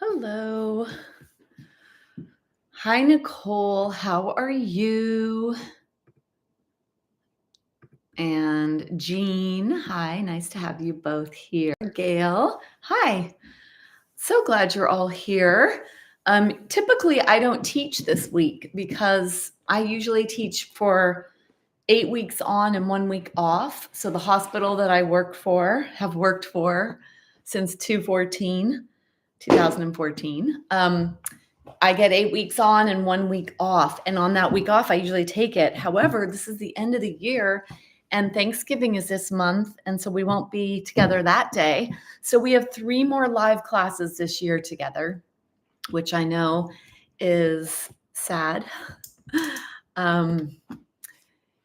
Hello. Hi, Nicole. How are you? And Jean, hi. Nice to have you both here. Gail, hi. So glad you're all here. Typically, I don't teach this week because I usually teach for 8 weeks on and 1 week off. So the hospital that I have worked for since 2014. I get 8 weeks on and 1 week off. And on that week off, I usually take it. However, this is the end of the year and Thanksgiving is this month. And so we won't be together that day. So we have 3 more live classes this year together, which I know is sad.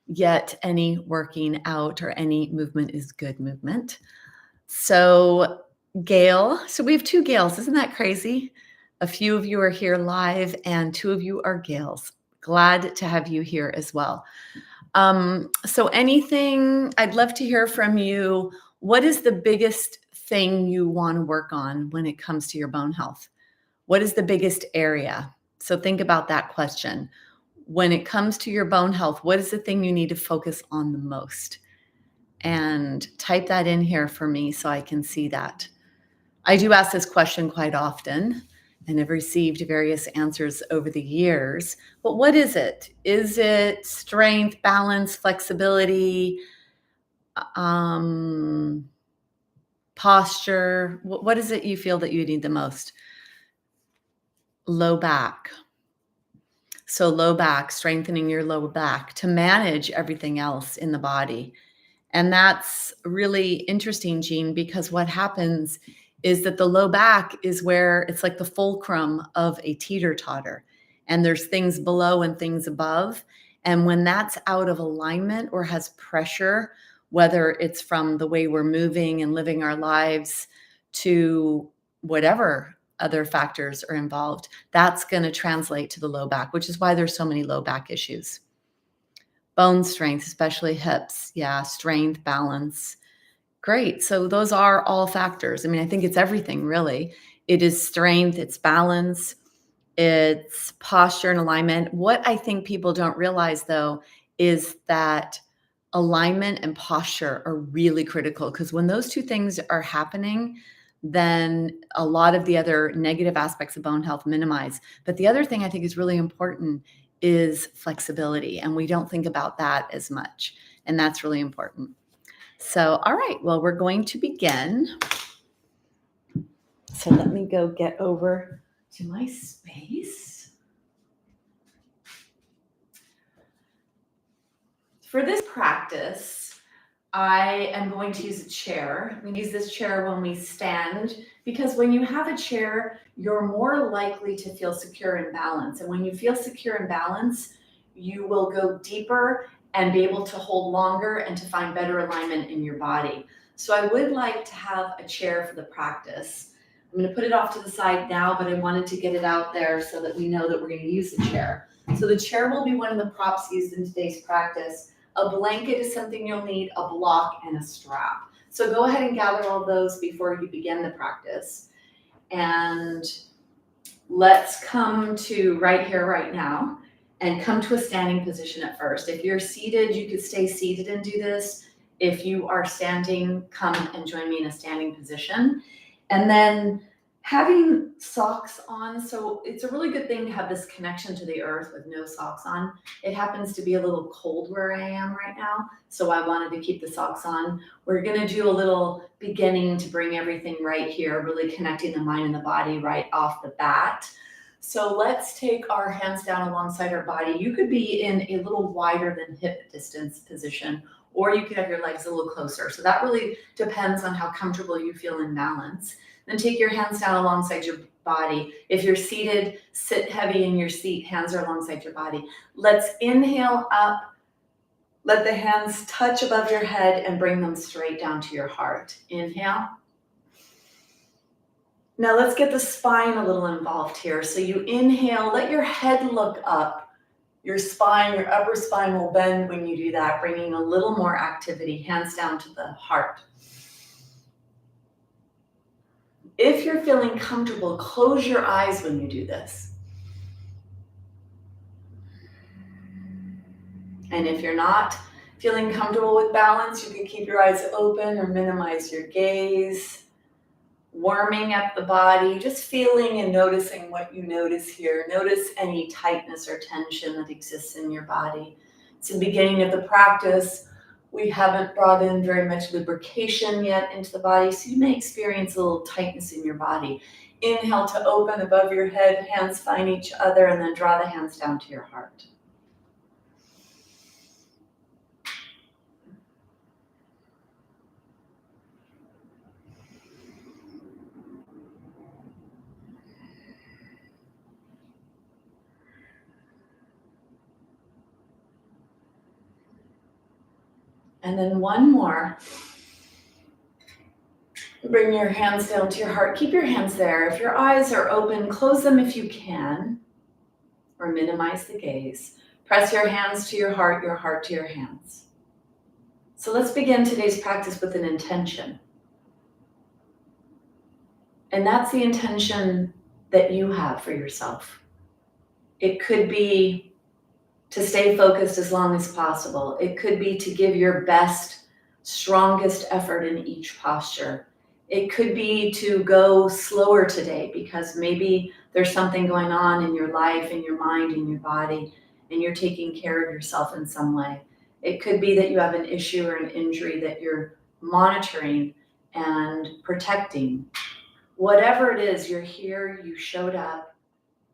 Yet any working out or any movement is good movement. So Gail, so we have 2 Gails. Isn't that crazy? A few of you are here live and 2 of you are Gails. Glad to have you here as well. So anything, I'd love to hear from you. What is the biggest thing you want to work on when it comes to your bone health? What is the biggest area? So think about that question. When it comes to your bone health, what is the thing you need to focus on the most? And type that in here for me so I can see that. I do ask this question quite often and have received various answers over the years. But what is it? Is it strength, balance, flexibility, posture? What is it you feel that you need the most? Low back. So low back, strengthening your low back to manage everything else in the body. And that's really interesting, Jean, because what happens is that the low back is where it's like the fulcrum of a teeter-totter. And there's things below and things above. And when that's out of alignment or has pressure, whether it's from the way we're moving and living our lives to whatever other factors are involved, that's going to translate to the low back, which is why there's so many low back issues. Bone strength, especially hips. Yeah, strength, balance. Great. So those are all factors. I mean, I think it's everything, really. It is strength, it's balance, it's posture and alignment. What I think people don't realize, though, is that alignment and posture are really critical, because when those 2 things are happening, then a lot of the other negative aspects of bone health minimize. But the other thing I think is really important is flexibility. And we don't think about that as much. And that's really important. So, all right, well, we're going to begin. So let me go get over to my space. For this practice, I am going to use a chair. We use this chair when we stand, because when you have a chair, you're more likely to feel secure and balanced. And when you feel secure and balanced, you will go deeper and be able to hold longer and to find better alignment in your body. So I would like to have a chair for the practice. I'm going to put it off to the side now, but I wanted to get it out there so that we know that we're going to use the chair. So the chair will be one of the props used in today's practice. A blanket is something you'll need, a block, and a strap. So go ahead and gather all those before you begin the practice. And let's come to right here, right now, and come to a standing position at first. If you're seated, you could stay seated and do this. If you are standing, come and join me in a standing position. And then having socks on, so it's a really good thing to have this connection to the earth with no socks on. It happens to be a little cold where I am right now, so I wanted to keep the socks on. We're going to do a little beginning to bring everything right here, really connecting the mind and the body right off the bat. So let's take our hands down alongside our body. You could be in a little wider than hip distance position, or you could have your legs a little closer. So that really depends on how comfortable you feel in balance. Then take your hands down alongside your body. If you're seated, sit heavy in your seat, hands are alongside your body. Let's inhale up. Let the hands touch above your head and bring them straight down to your heart. Inhale. Now let's get the spine a little involved here. So you inhale, let your head look up. Your spine, your upper spine will bend when you do that, bringing a little more activity, hands down to the heart. If you're feeling comfortable, close your eyes when you do this. And if you're not feeling comfortable with balance, you can keep your eyes open or minimize your gaze. Warming up the body, just feeling and noticing what you notice here. Notice any tightness or tension that exists in your body. It's the beginning of the practice. We haven't brought in very much lubrication yet into the body, so you may experience a little tightness in your body. Inhale to open above your head, hands find each other, and then draw the hands down to your heart. And then one more. Bring your hands down to your heart. Keep your hands there. If your eyes are open, close them if you can, or minimize the gaze. Press your hands to your heart to your hands. So let's begin today's practice with an intention. And that's the intention that you have for yourself. It could be to stay focused as long as possible. It could be to give your best, strongest effort in each posture. It could be to go slower today because maybe there's something going on in your life, in your mind, in your body, and you're taking care of yourself in some way. It could be that you have an issue or an injury that you're monitoring and protecting. Whatever it is, you're here, you showed up,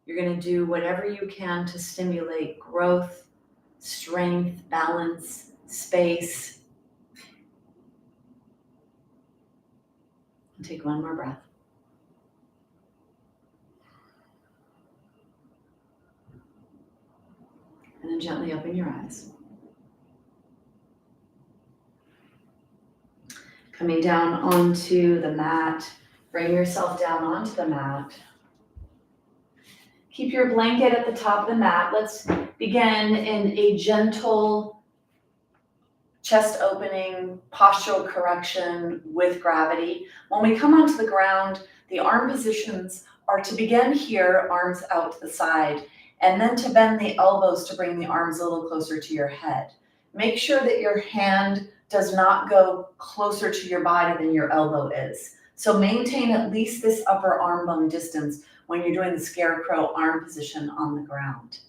you're going to do whatever you can to stimulate growth, strength, balance, space. And take one more breath. And then gently open your eyes. Coming down onto the mat, bring yourself down onto the mat. Keep your blanket at the top of the mat. Let's begin in a gentle chest opening, postural correction with gravity. When we come onto the ground, the arm positions are to begin here, arms out to the side, and then to bend the elbows to bring the arms a little closer to your head. Make sure that your hand does not go closer to your body than your elbow is. So maintain at least this upper arm bone distance when you're doing the scarecrow arm position on the ground.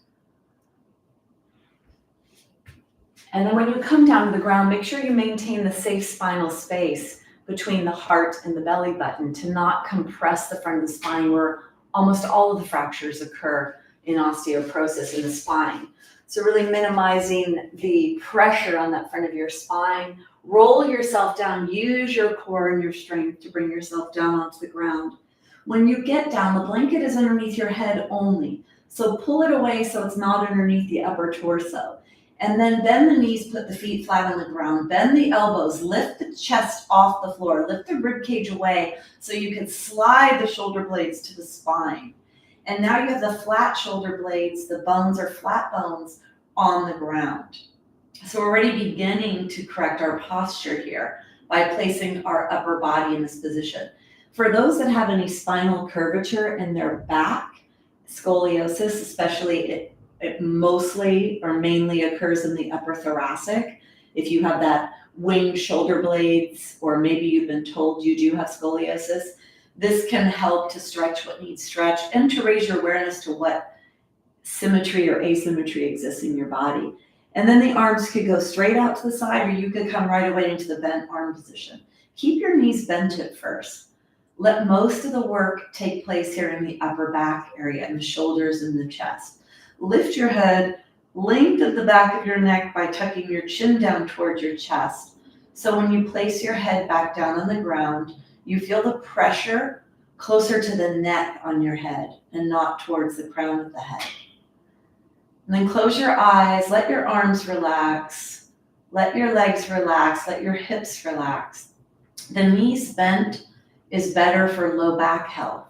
And then when you come down to the ground, make sure you maintain the safe spinal space between the heart and the belly button to not compress the front of the spine where almost all of the fractures occur in osteoporosis in the spine. So really minimizing the pressure on that front of your spine. Roll yourself down, use your core and your strength to bring yourself down onto the ground. When you get down, the blanket is underneath your head only. So pull it away so it's not underneath the upper torso. And then bend the knees, put the feet flat on the ground, bend the elbows, lift the chest off the floor, lift the rib cage away so you can slide the shoulder blades to the spine. And now you have the flat shoulder blades, the bones are flat bones on the ground. So we're already beginning to correct our posture here by placing our upper body in this position. For those that have any spinal curvature in their back, scoliosis, especially it mostly or mainly occurs in the upper thoracic. If you have that winged shoulder blades, or maybe you've been told you do have scoliosis, this can help to stretch what needs stretched and to raise your awareness to what symmetry or asymmetry exists in your body. And then the arms could go straight out to the side, or you could come right away into the bent arm position. Keep your knees bent at first. Let most of the work take place here in the upper back area, in the shoulders and the chest. Lift your head, lengthen the back of your neck by tucking your chin down towards your chest. So when you place your head back down on the ground, you feel the pressure closer to the neck on your head and not towards the crown of the head. And then close your eyes, let your arms relax, let your legs relax, let your hips relax. The knees bent is better for low back health.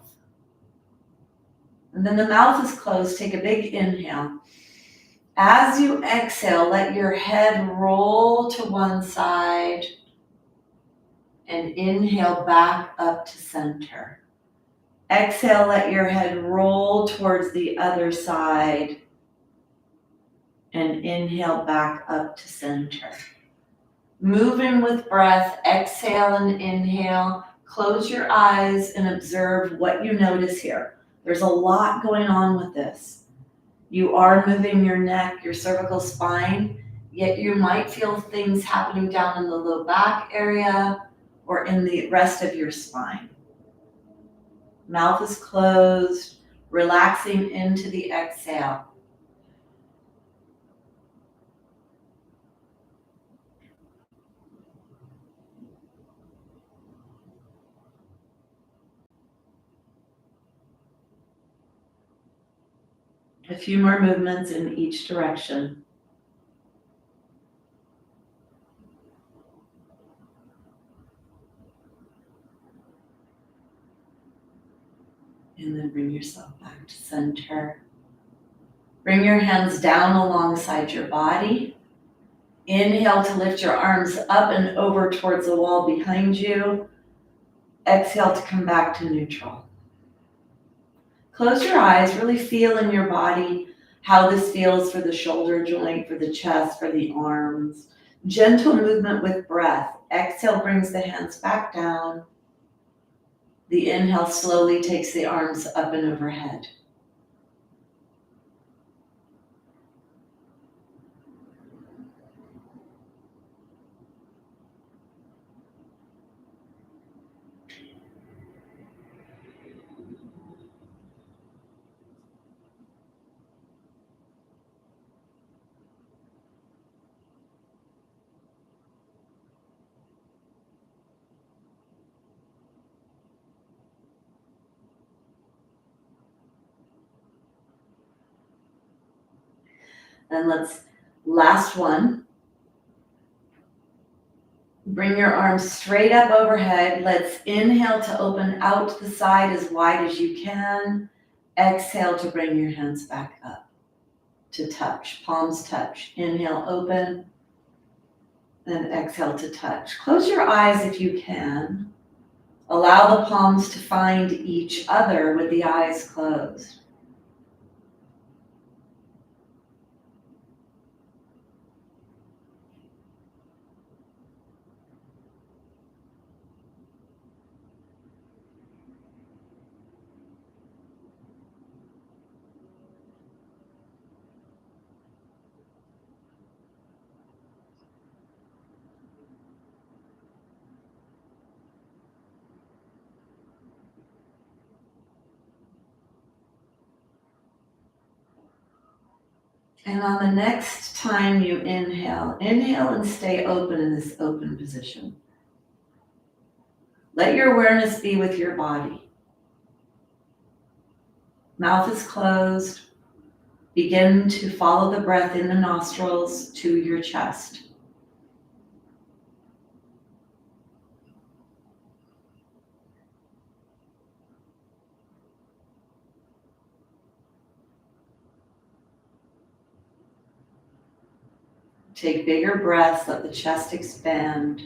And then the mouth is closed, take a big inhale. As you exhale, let your head roll to one side and inhale back up to center. Exhale, let your head roll towards the other side. And inhale back up to center. Moving with breath, exhale and inhale. Close your eyes and observe what you notice here. There's a lot going on with this. You are moving your neck, your cervical spine, yet you might feel things happening down in the low back area or in the rest of your spine. Mouth is closed, relaxing into the exhale. A few more movements in each direction. And then bring yourself back to center. Bring your hands down alongside your body. Inhale to lift your arms up and over towards the wall behind you. Exhale to come back to neutral. Close your eyes, really feel in your body how this feels for the shoulder joint, for the chest, for the arms. Gentle movement with breath. Exhale brings the hands back down. The inhale slowly takes the arms up and overhead. And last one. Bring your arms straight up overhead. Let's inhale to open out to the side as wide as you can. Exhale to bring your hands back up to touch, palms touch. Inhale, open, and exhale to touch. Close your eyes if you can. Allow the palms to find each other with the eyes closed. And on the next time you inhale and stay open in this open position. Let your awareness be with your body. Mouth is closed. Begin to follow the breath in the nostrils to your chest. Take bigger breaths, let the chest expand.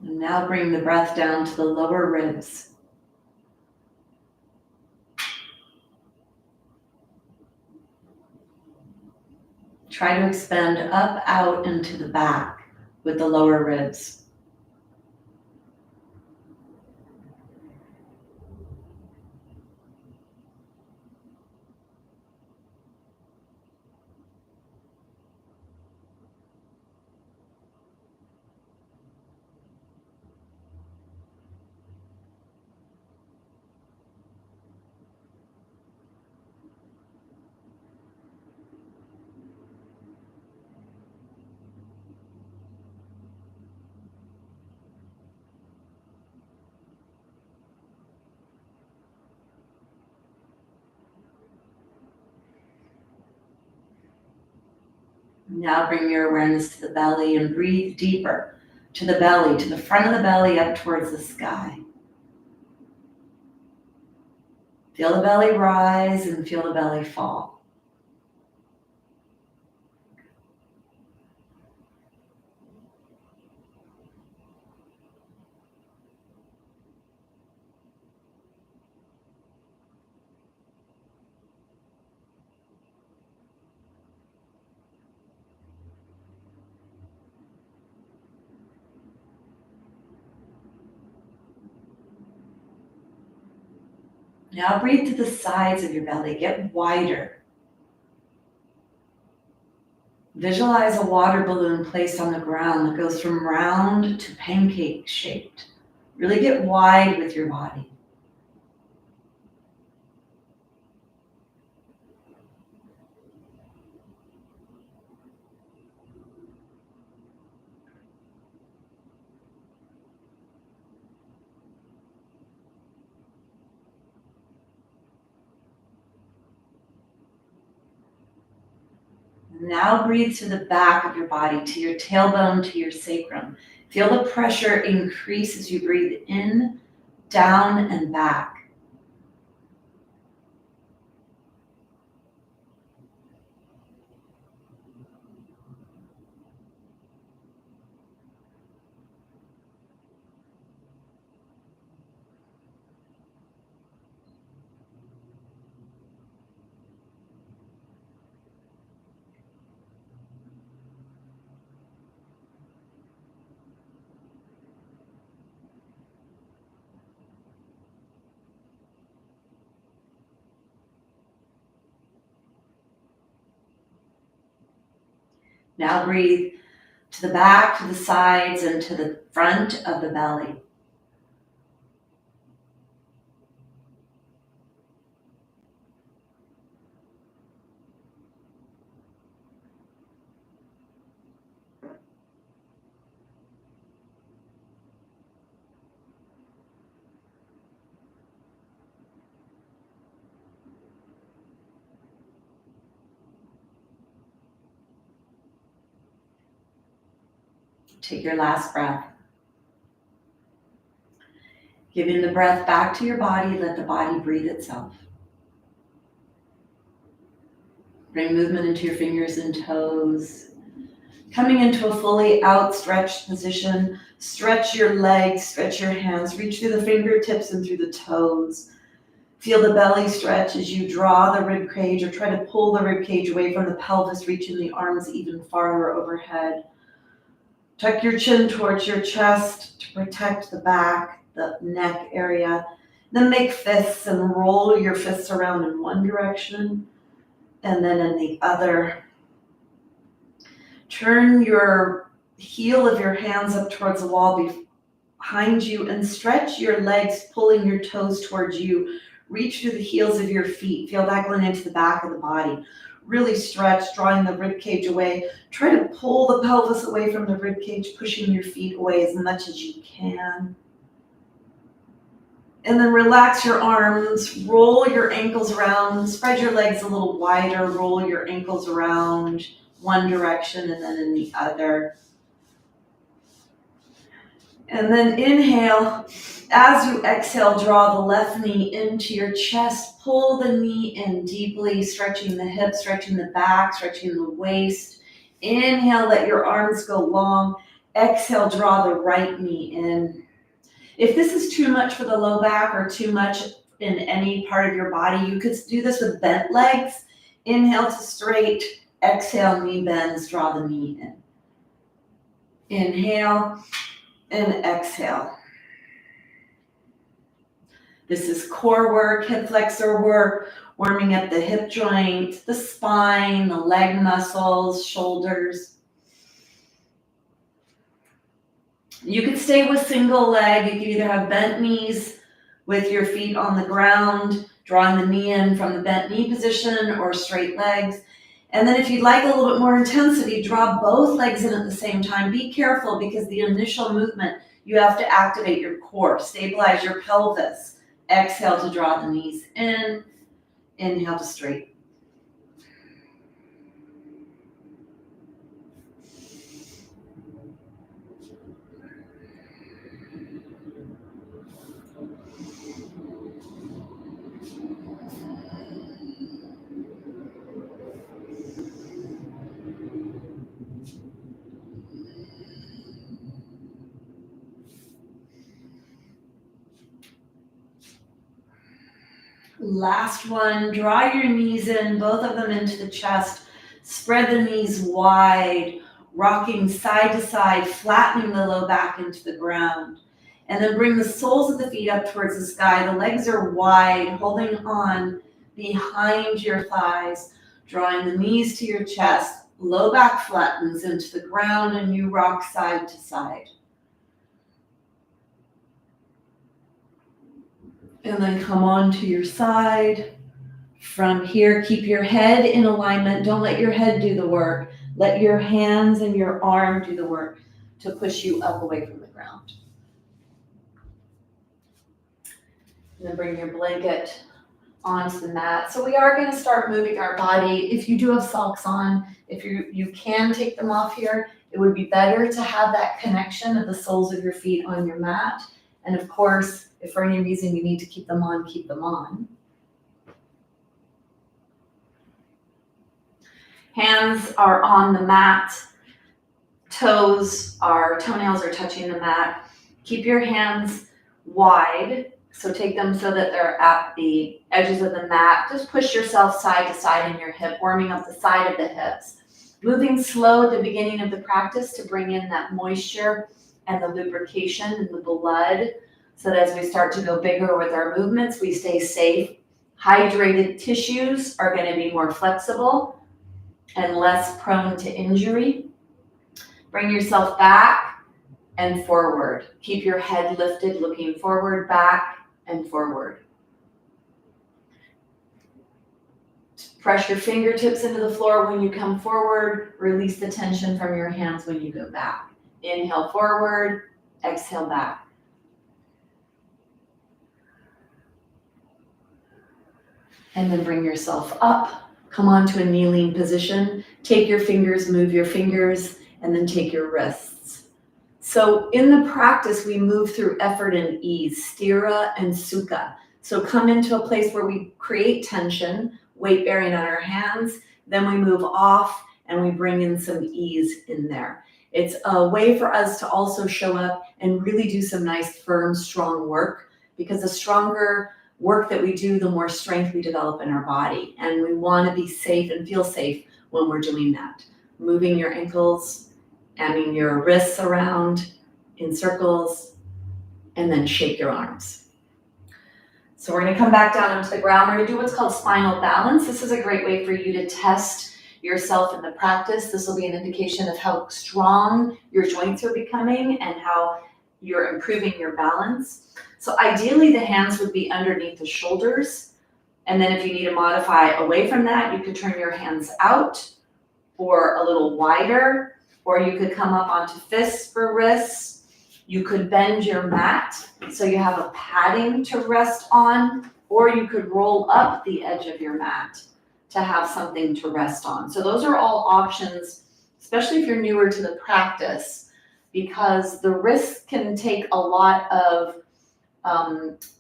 And now bring the breath down to the lower ribs. Try to expand up, out, into the back with the lower ribs. Now bring your awareness to the belly and breathe deeper to the belly, to the front of the belly, up towards the sky. Feel the belly rise and feel the belly fall. Now breathe to the sides of your belly, get wider. Visualize a water balloon placed on the ground that goes from round to pancake shaped. Really get wide with your body. Now breathe to the back of your body, to your tailbone, to your sacrum. Feel the pressure increase as you breathe in, down, and back. Now breathe to the back, to the sides, and to the front of the belly. Take your last breath. Giving the breath back to your body, let the body breathe itself. Bring movement into your fingers and toes. Coming into a fully outstretched position, stretch your legs, stretch your hands, reach through the fingertips and through the toes. Feel the belly stretch as you draw the rib cage or try to pull the rib cage away from the pelvis, reaching the arms even farther overhead. Tuck your chin towards your chest to protect the back, the neck area. Then make fists and roll your fists around in one direction and then in the other. Turn your heel of your hands up towards the wall behind you and stretch your legs, pulling your toes towards you. Reach through the heels of your feet. Feel that going into the back of the body. Really stretch, drawing the rib cage away. Try to pull the pelvis away from the rib cage, pushing your feet away as much as you can. And then relax your arms, roll your ankles around, spread your legs a little wider, roll your ankles around one direction and then in the other. And then inhale. As you exhale, draw the left knee into your chest. Pull the knee in deeply, stretching the hips, stretching the back, stretching the waist. Inhale, let your arms go long. Exhale, draw the right knee in. If this is too much for the low back or too much in any part of your body, you could do this with bent legs. Inhale to straight. Exhale, knee bends, draw the knee in. Inhale and exhale. This is core work, hip flexor work, warming up the hip joint, the spine, the leg muscles, shoulders. You could stay with single leg. You could either have bent knees with your feet on the ground, drawing the knee in from the bent knee position, or straight legs. And then if you'd like a little bit more intensity, draw both legs in at the same time. Be careful because the initial movement, you have to activate your core, stabilize your pelvis. Exhale to draw the knees in. Inhale to straight. Last one, draw your knees in, both of them into the chest. Spread the knees wide, rocking side to side, flattening the low back into the ground. And then bring the soles of the feet up towards the sky. The legs are wide, holding on behind your thighs, drawing the knees to your chest. Low back flattens into the ground and you rock side to side. And then come on to your side. From here, keep your head in alignment. Don't let your head do the work. Let your hands and your arm do the work to push you up away from the ground. And then bring your blanket onto the mat. So we are going to start moving our body. If you do have socks on, if you can take them off here, it would be better to have that connection of the soles of your feet on your mat. And of course, if for any reason you need to keep them on, keep them on. Hands are on the mat. Toenails are touching the mat. Keep your hands wide. So take them so that they're at the edges of the mat. Just push yourself side to side in your hip, warming up the side of the hips. Moving slow at the beginning of the practice to bring in that moisture and the lubrication and the blood, so that as we start to go bigger with our movements, we stay safe. Hydrated tissues are going to be more flexible and less prone to injury. Bring yourself back and forward. Keep your head lifted, looking forward, back and forward. Press your fingertips into the floor when you come forward. Release the tension from your hands when you go back. Inhale forward, exhale back. And then bring yourself up. Come onto a kneeling position. Take your fingers, move your fingers, and then take your wrists. So in the practice, we move through effort and ease, sthira and sukha. So come into a place where we create tension, weight bearing on our hands, then we move off and we bring in some ease in there. It's a way for us to also show up and really do some nice, firm, strong work, because the stronger work that we do, the more strength we develop in our body. And we want to be safe and feel safe when we're doing that. Moving your ankles, your wrists around in circles, and then shake your arms. So we're going to come back down onto the ground. We're going to do what's called spinal balance. This is a great way for you to test yourself in the practice. This will be an indication of how strong your joints are becoming and how you're improving your balance. So ideally, the hands would be underneath the shoulders. And then if you need to modify away from that, you could turn your hands out or a little wider, or you could come up onto fists for wrists. You could bend your mat so you have a padding to rest on, or you could roll up the edge of your mat to have something to rest on. So those are all options, especially if you're newer to the practice, because the wrists can take a lot of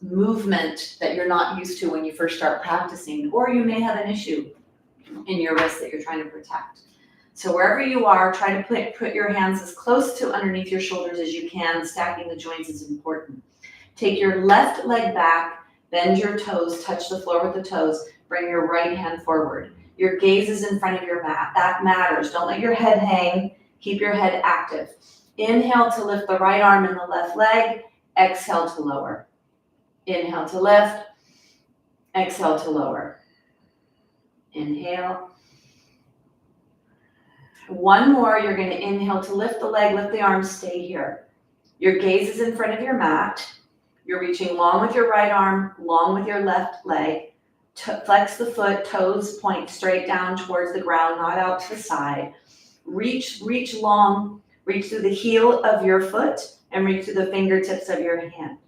movement that you're not used to when you first start practicing, or you may have an issue in your wrist that you're trying to protect. So wherever you are, try to put your hands as close to underneath your shoulders as you can. Stacking the joints is important. Take your left leg back, bend your toes, touch the floor with the toes, bring your right hand forward. Your gaze is in front of your mat. That matters. Don't let your head hang. Keep your head active. Inhale to lift the right arm and the left leg. Exhale to lower. Inhale to lift. Exhale to lower. Inhale. One more. You're going to inhale to lift the leg, lift the arm, stay here. Your gaze is in front of your mat. You're reaching long with your right arm, long with your left leg. Flex the foot, toes point straight down towards the ground, not out to the side. Reach long, reach through the heel of your foot and reach through the fingertips of your hand.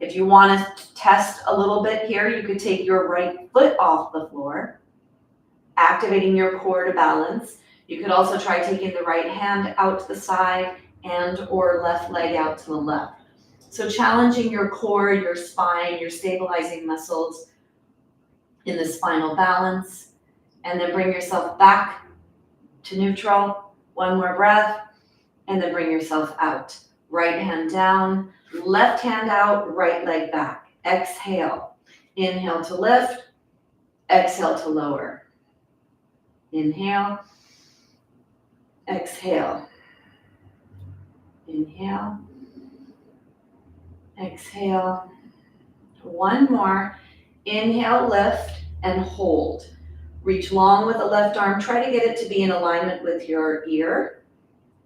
If you want to test a little bit here, you could take your right foot off the floor, activating your core to balance. You could also try taking the right hand out to the side and or left leg out to the left. So challenging your core, your spine, your stabilizing muscles in the spinal balance, and then bring yourself back to neutral. One more breath, and then bring yourself out. Right hand down, left hand out, right leg back. Exhale. Inhale to lift, exhale to lower. Inhale, exhale. Inhale, exhale. One more. Inhale, lift, and hold. Reach long with the left arm. Try to get it to be in alignment with your ear.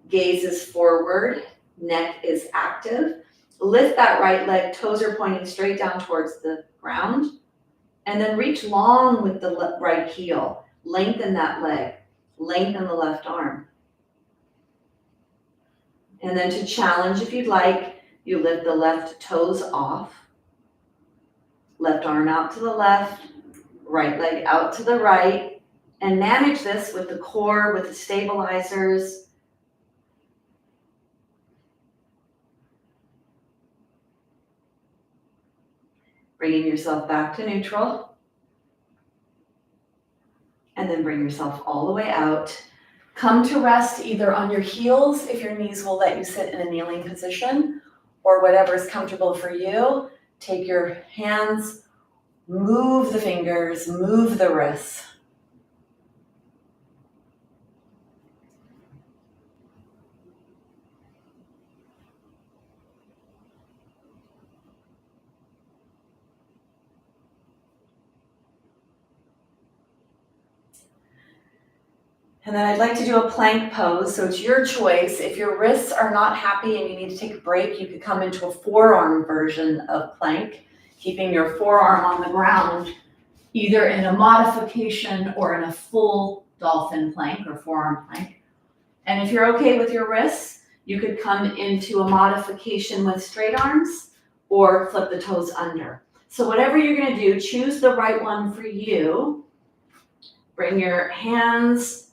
Gaze is forward. Neck is active. Lift that right leg. Toes are pointing straight down towards the ground. And then reach long with the right heel. Lengthen that leg. Lengthen the left arm. And then to challenge, if you'd like, you lift the left toes off. Left arm out to the left. Right leg out to the right. And manage this with the core, with the stabilizers. Bringing yourself back to neutral. And then bring yourself all the way out. Come to rest either on your heels if your knees will let you sit in a kneeling position, or whatever is comfortable for you. Take your hands, move the fingers, move the wrists. And then I'd like to do a plank pose, so it's your choice. If your wrists are not happy and you need to take a break, you could come into a forearm version of plank, keeping your forearm on the ground, either in a modification or in a full dolphin plank or forearm plank. And if you're okay with your wrists, you could come into a modification with straight arms or flip the toes under. So whatever you're gonna do, choose the right one for you. Bring your hands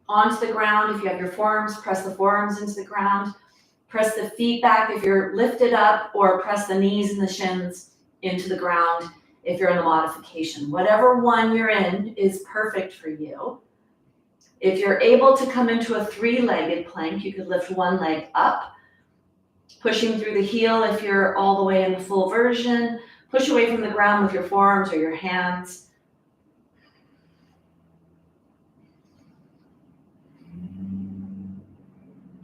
onto the ground. If you have your forearms, press the forearms into the ground. Press the feet back if you're lifted up, or press the knees and the shins into the ground if you're in the modification. Whatever one you're in is perfect for you. If you're able to come into a three-legged plank, you could lift one leg up, pushing through the heel if you're all the way in the full version. Push away from the ground with your forearms or your hands.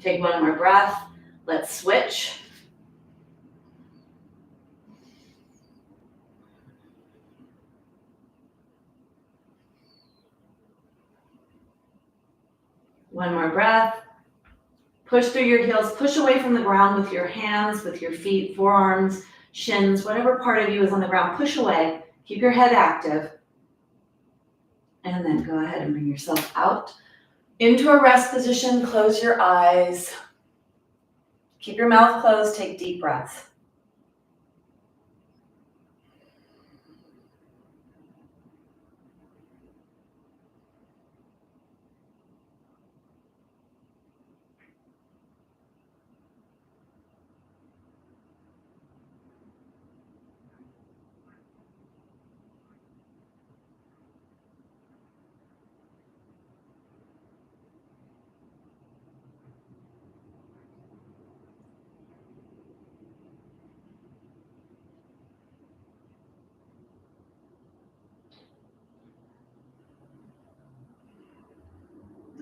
Take one more breath. Let's switch. One more breath. Push through your heels. Push away from the ground with your hands, with your feet, forearms, shins, whatever part of you is on the ground. Push away. Keep your head active. And then go ahead and bring yourself out into a rest position. Close your eyes. Keep your mouth closed. Take deep breaths.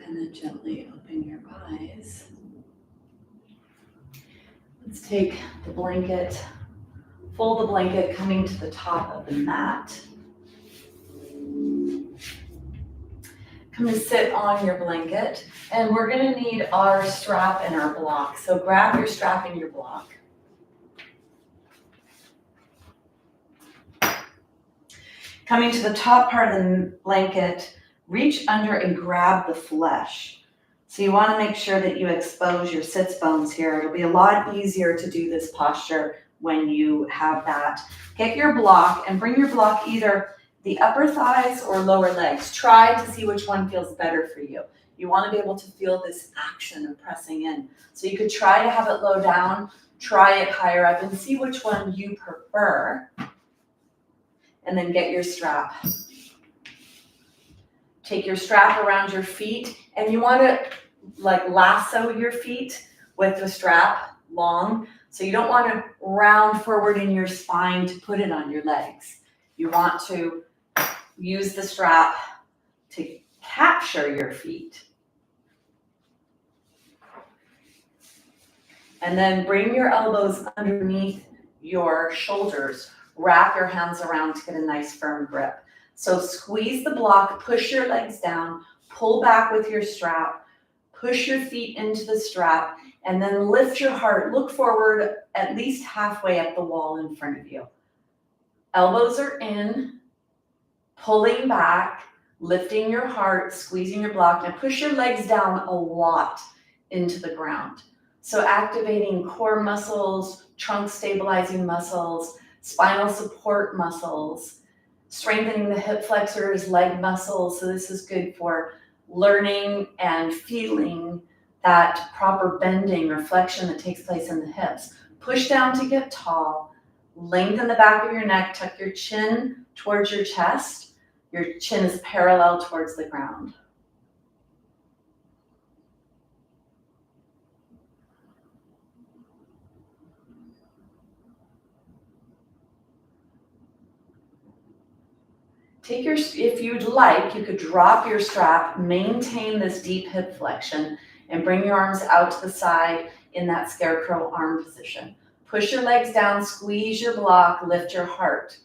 And then gently open your eyes. Let's take the blanket, fold the blanket coming to the top of the mat. Come and sit on your blanket, and we're gonna need our strap and our block. So grab your strap and your block. Coming to the top part of the blanket, reach under and grab the flesh. So you want to make sure that you expose your sits bones here. It'll be a lot easier to do this posture when you have that. Get your block and bring your block either the upper thighs or lower legs. Try to see which one feels better for you. You want to be able to feel this action of pressing in. So you could try to have it low down, try it higher up, and see which one you prefer. And then get your strap. Take your strap around your feet, and you want to like lasso your feet with the strap long. So you don't want to round forward in your spine to put it on your legs. You want to use the strap to capture your feet. And then bring your elbows underneath your shoulders. Wrap your hands around to get a nice firm grip. So squeeze the block, push your legs down, pull back with your strap, push your feet into the strap, and then lift your heart. Look forward at least halfway up the wall in front of you. Elbows are in, pulling back, lifting your heart, squeezing your block. Now push your legs down a lot into the ground. So activating core muscles, trunk stabilizing muscles, spinal support muscles, strengthening the hip flexors, leg muscles. So this is good for learning and feeling that proper bending or flexion that takes place in the hips. Push down to get tall. Lengthen the back of your neck. Tuck your chin towards your chest. Your chin is parallel towards the ground. If you'd like, you could drop your strap, maintain this deep hip flexion, and bring your arms out to the side in that scarecrow arm position. Push your legs down, squeeze your block, lift your heart.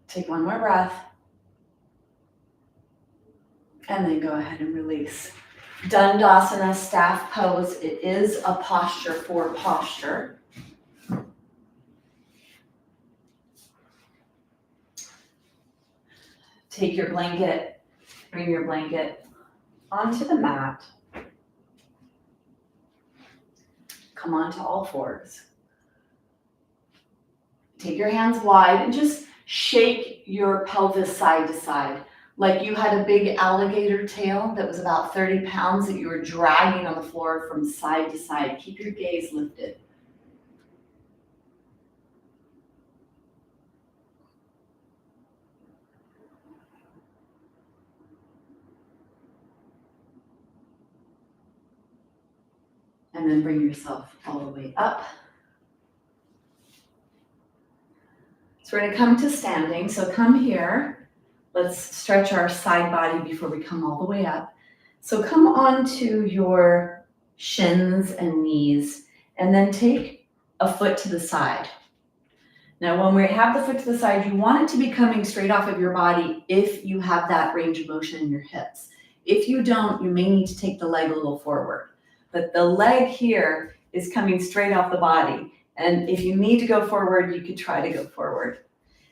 Take one more breath. And then go ahead and release. Dandasana, staff pose. It is a posture for posture. Take your blanket, bring your blanket onto the mat. Come onto all fours. Take your hands wide and just shake your pelvis side to side. Like you had a big alligator tail that was about 30 pounds that you were dragging on the floor from side to side. Keep your gaze lifted. And then bring yourself all the way up. So we're going to come to standing. So come here. Let's stretch our side body before we come all the way up. So come onto your shins and knees, and then take a foot to the side. Now, when we have the foot to the side, you want it to be coming straight off of your body if you have that range of motion in your hips. If you don't, you may need to take the leg a little forward. But the leg here is coming straight off the body. And if you need to go forward, you could try to go forward.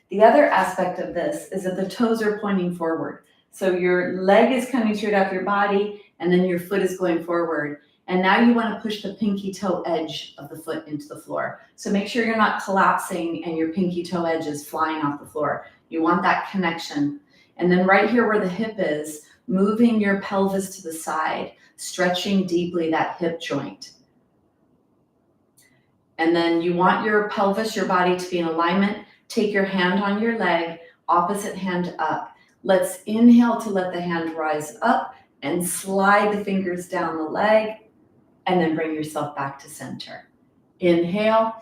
The other aspect of this is that the toes are pointing forward. So your leg is coming straight off your body, and then your foot is going forward. And now you want to push the pinky toe edge of the foot into the floor. So make sure you're not collapsing and your pinky toe edge is flying off the floor. You want that connection. And then right here where the hip is, moving your pelvis to the side, stretching deeply that hip joint. And then you want your pelvis, your body to be in alignment. Take your hand on your leg, opposite hand up. Let's inhale to let the hand rise up and slide the fingers down the leg, and then bring yourself back to center. Inhale,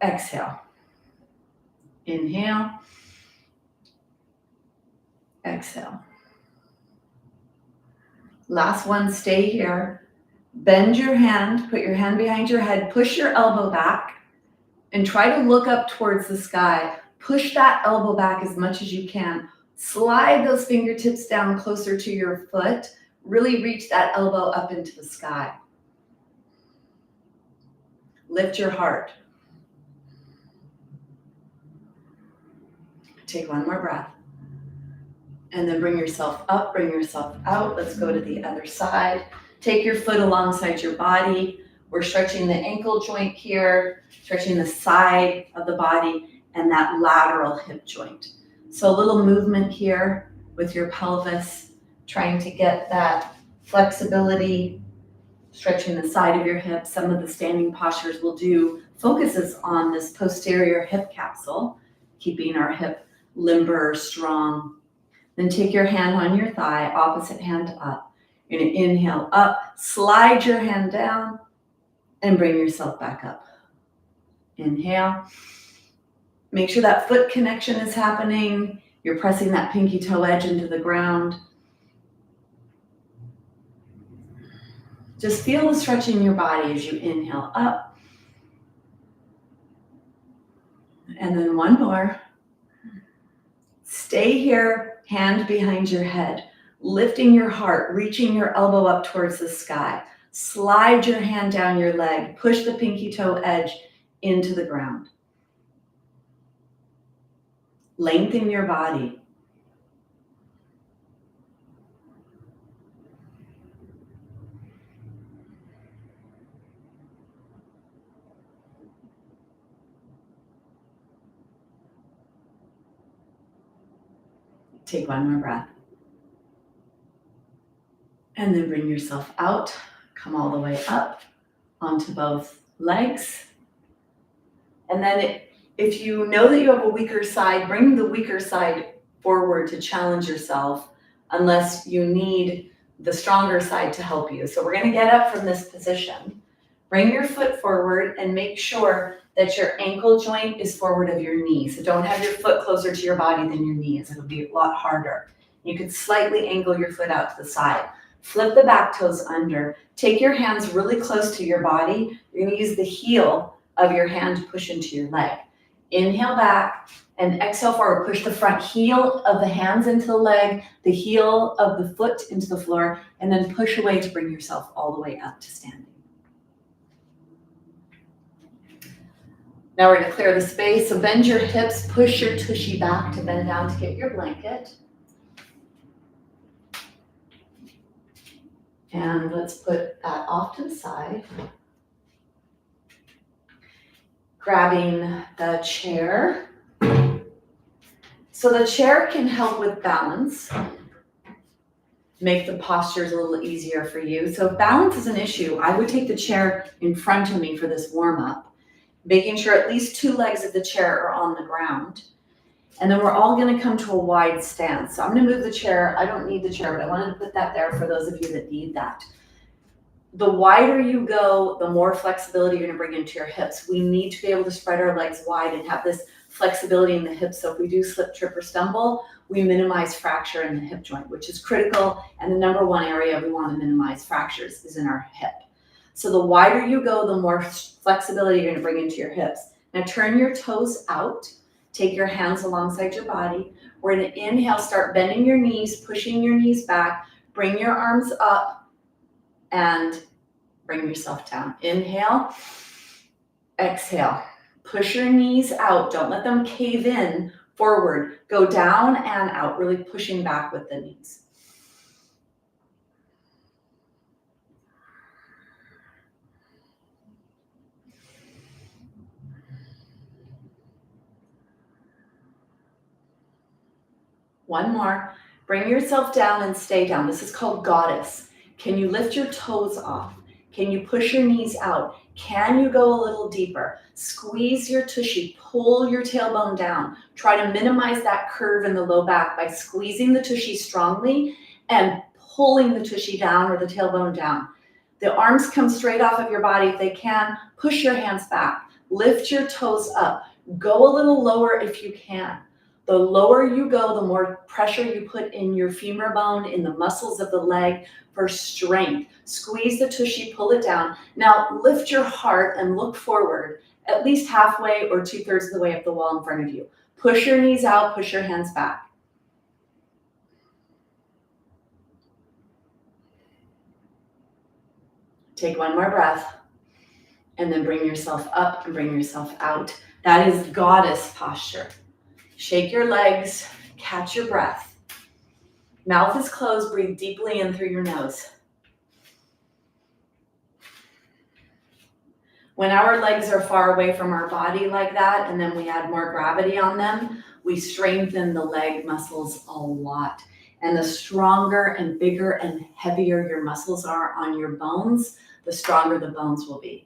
exhale. Inhale, exhale. Last one, stay here. Bend your hand, put your hand behind your head, push your elbow back, and try to look up towards the sky. Push that elbow back as much as you can. Slide those fingertips down closer to your foot. Really reach that elbow up into the sky. Lift your heart. Take one more breath. And then bring yourself up, bring yourself out. Let's go to the other side. Take your foot alongside your body. We're stretching the ankle joint here, stretching the side of the body and that lateral hip joint. So a little movement here with your pelvis, trying to get that flexibility, stretching the side of your hips. Some of the standing postures we'll do focuses on this posterior hip capsule, keeping our hip limber, strong. Then take your hand on your thigh, opposite hand up. You're gonna inhale up, slide your hand down, and bring yourself back up. Inhale. Make sure that foot connection is happening. You're pressing that pinky toe edge into the ground. Just feel the stretch in your body as you inhale up. And then one more. Stay here, hand behind your head, lifting your heart, reaching your elbow up towards the sky. Slide your hand down your leg, push the pinky toe edge into the ground. Lengthen your body. Take one more breath. And then bring yourself out. Come all the way up onto both legs. And then if you know that you have a weaker side, bring the weaker side forward to challenge yourself unless you need the stronger side to help you. So we're going to get up from this position. Bring your foot forward and make sure that your ankle joint is forward of your knee. So don't have your foot closer to your body than your knees. It'll be a lot harder. You can slightly angle your foot out to the side. Flip the back toes under. Take your hands really close to your body. You're going to use the heel of your hand to push into your leg. Inhale back and exhale forward. Push the front heel of the hands into the leg, the heel of the foot into the floor, and then push away to bring yourself all the way up to standing. Now we're going to clear the space. So bend your hips, push your tushy back to bend down to get your blanket. And let's put that off to the side. Grabbing the chair. So the chair can help with balance, make the postures a little easier for you. So if balance is an issue, I would take the chair in front of me for this warm-up, making sure at least 2 legs of the chair are on the ground. And then we're all going to come to a wide stance. So I'm going to move the chair. I don't need the chair, but I wanted to put that there for those of you that need that. The wider you go, the more flexibility you're going to bring into your hips. We need to be able to spread our legs wide and have this flexibility in the hips. So if we do slip, trip, or stumble, we minimize fracture in the hip joint, which is critical. And the number one area we want to minimize fractures is in our hip. So the wider you go, the more flexibility you're going to bring into your hips. Now turn your toes out. Take your hands alongside your body. We're going to inhale, start bending your knees, pushing your knees back. Bring your arms up and bring yourself down. Inhale, exhale. Push your knees out. Don't let them cave in. Forward. Go down and out, really pushing back with the knees. One more. Bring yourself down and stay down. This is called goddess. Can you lift your toes off? Can you push your knees out? Can you go a little deeper? Squeeze your tushy, pull your tailbone down. Try to minimize that curve in the low back by squeezing the tushy strongly and pulling the tushy down or the tailbone down. The arms come straight off of your body. If they can, push your hands back. Lift your toes up. Go a little lower if you can. The lower you go, the more pressure you put in your femur bone, in the muscles of the leg for strength. Squeeze the tushy, pull it down. Now lift your heart and look forward, at least halfway or 2/3 of the way up the wall in front of you. Push your knees out, push your hands back. Take one more breath and then bring yourself up and bring yourself out. That is goddess posture. Shake your legs, catch your breath. Mouth is closed, breathe deeply in through your nose. When our legs are far away from our body like that, and then we add more gravity on them, we strengthen the leg muscles a lot. And the stronger and bigger and heavier your muscles are on your bones, the stronger the bones will be.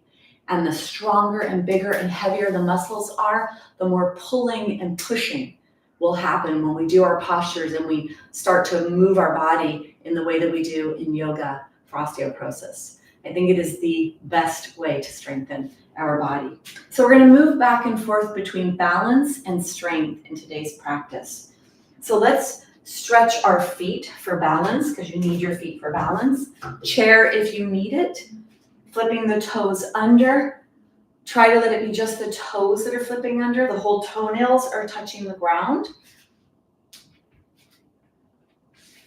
And the stronger and bigger and heavier the muscles are, the more pulling and pushing will happen when we do our postures and we start to move our body in the way that we do in yoga for osteoporosis. I think it is the best way to strengthen our body. So we're going to move back and forth between balance and strength in today's practice. So let's stretch our feet for balance, because you need your feet for balance. Chair if you need it. Flipping the toes under. Try to let it be just the toes that are flipping under. The whole toenails are touching the ground.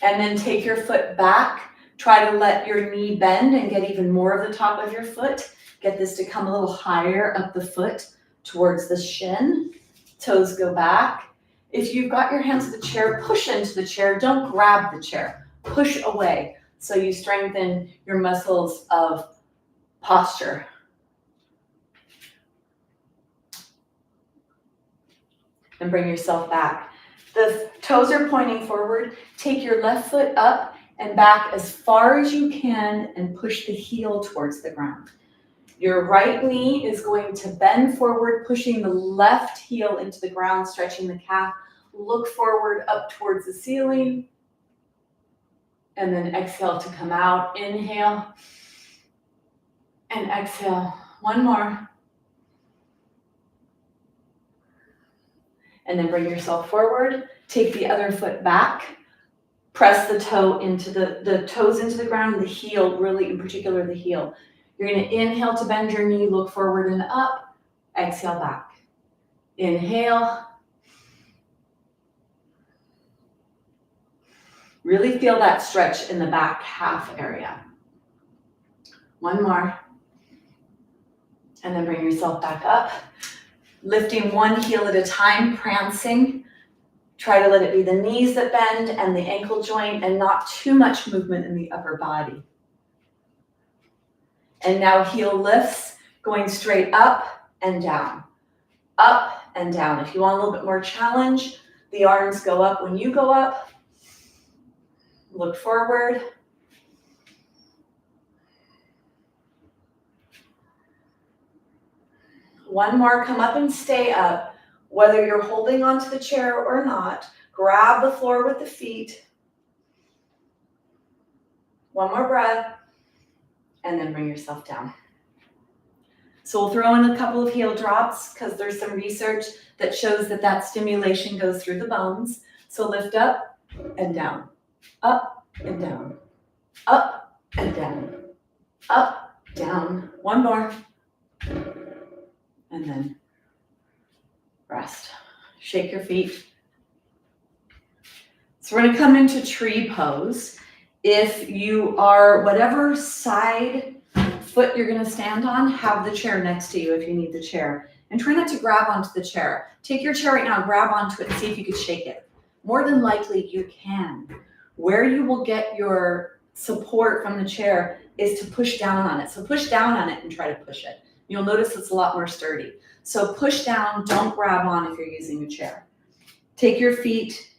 And then take your foot back. Try to let your knee bend and get even more of the top of your foot. Get this to come a little higher up the foot towards the shin. Toes go back. If you've got your hands to the chair, push into the chair. Don't grab the chair. Push away so you strengthen your muscles of posture. And bring yourself back. The toes are pointing forward. Take your left foot up and back as far as you can and push the heel towards the ground. Your right knee is going to bend forward, pushing the left heel into the ground, stretching the calf. Look forward up towards the ceiling. And then exhale to come out. Inhale. And exhale. One more. And then bring yourself forward. Take the other foot back. Press the toe into the toes into the ground, the heel, really in particular the heel. You're going to inhale to bend your knee, look forward and up. Exhale back. Inhale. Really feel that stretch in the back half area. One more. And then bring yourself back up. Lifting one heel at a time, prancing. Try to let it be the knees that bend and the ankle joint and not too much movement in the upper body. And now heel lifts, going straight up and down. Up and down. If you want a little bit more challenge, the arms go up when you go up. Look forward. One more, come up and stay up. Whether you're holding onto the chair or not, grab the floor with the feet. One more breath, and then bring yourself down. So we'll throw in a couple of heel drops because there's some research that shows that that stimulation goes through the bones. So lift up and down, up and down, up and down, up, down. One more. And then rest. Shake your feet. So we're going to come into tree pose. If you are whatever side foot you're going to stand on, have the chair next to you if you need the chair. And try not to grab onto the chair. Take your chair right now, grab onto it and see if you can shake it. More than likely you can. Where you will get your support from the chair is to push down on it. So push down on it and try to push it. You'll notice it's a lot more sturdy. So push down, don't grab on if you're using a chair. Take your feet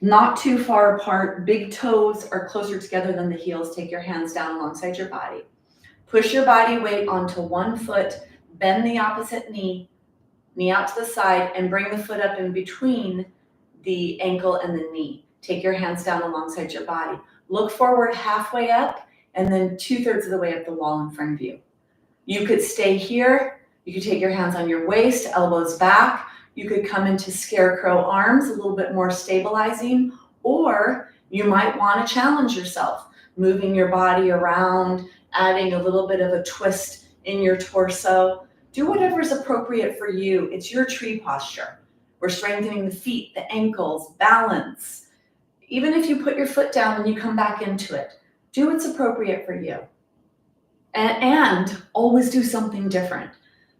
not too far apart. Big toes are closer together than the heels. Take your hands down alongside your body. Push your body weight onto one foot. Bend the opposite knee, knee out to the side, and bring the foot up in between the ankle and the knee. Take your hands down alongside your body. Look forward halfway up and then 2/3 of the way up the wall in front of you. You could stay here. You could take your hands on your waist, elbows back. You could come into scarecrow arms, a little bit more stabilizing, or you might want to challenge yourself, moving your body around, adding a little bit of a twist in your torso. Do whatever is appropriate for you. It's your tree posture. We're strengthening the feet, the ankles, balance. Even if you put your foot down and you come back into it, do what's appropriate for you. And always do something different.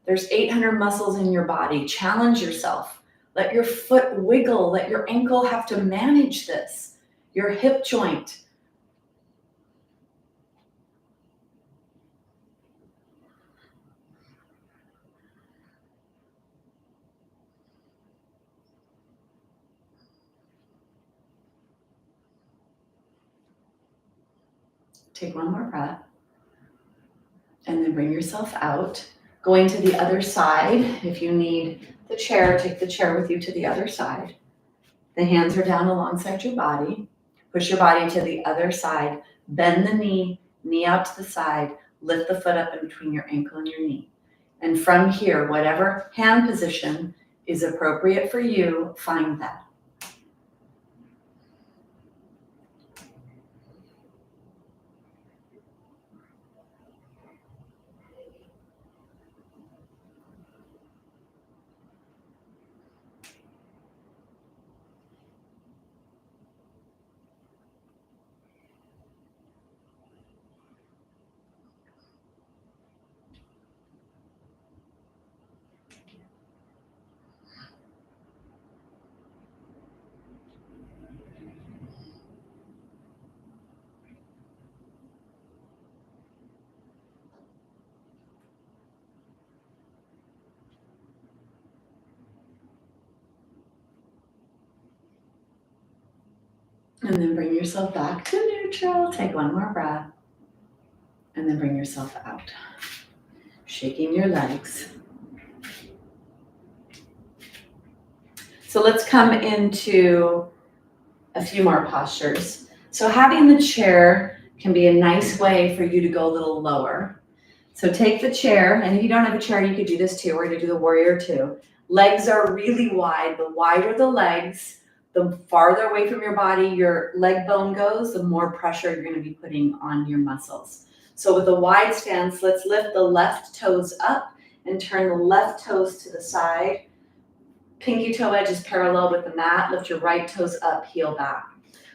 There's 800 muscles in your body. Challenge yourself. Let your foot wiggle. Let your ankle have to manage this. Your hip joint. Take one more breath. And then bring yourself out. Going to the other side. If you need the chair, take the chair with you to the other side. The hands are down alongside your body. Push your body to the other side. Bend the knee out to the side. Lift the foot up in between your ankle and your knee. And from here, whatever hand position is appropriate for you, find that. And then bring yourself back to neutral. Take one more breath. And then bring yourself out. Shaking your legs. So let's come into a few more postures. So having the chair can be a nice way for you to go a little lower. So take the chair, and if you don't have a chair, you could do this too. We're gonna do the warrior two. Legs are really wide. The wider the legs, the farther away from your body your leg bone goes, the more pressure you're gonna be putting on your muscles. So with a wide stance, let's lift the left toes up and turn the left toes to the side. Pinky toe edge is parallel with the mat. Lift your right toes up, heel back.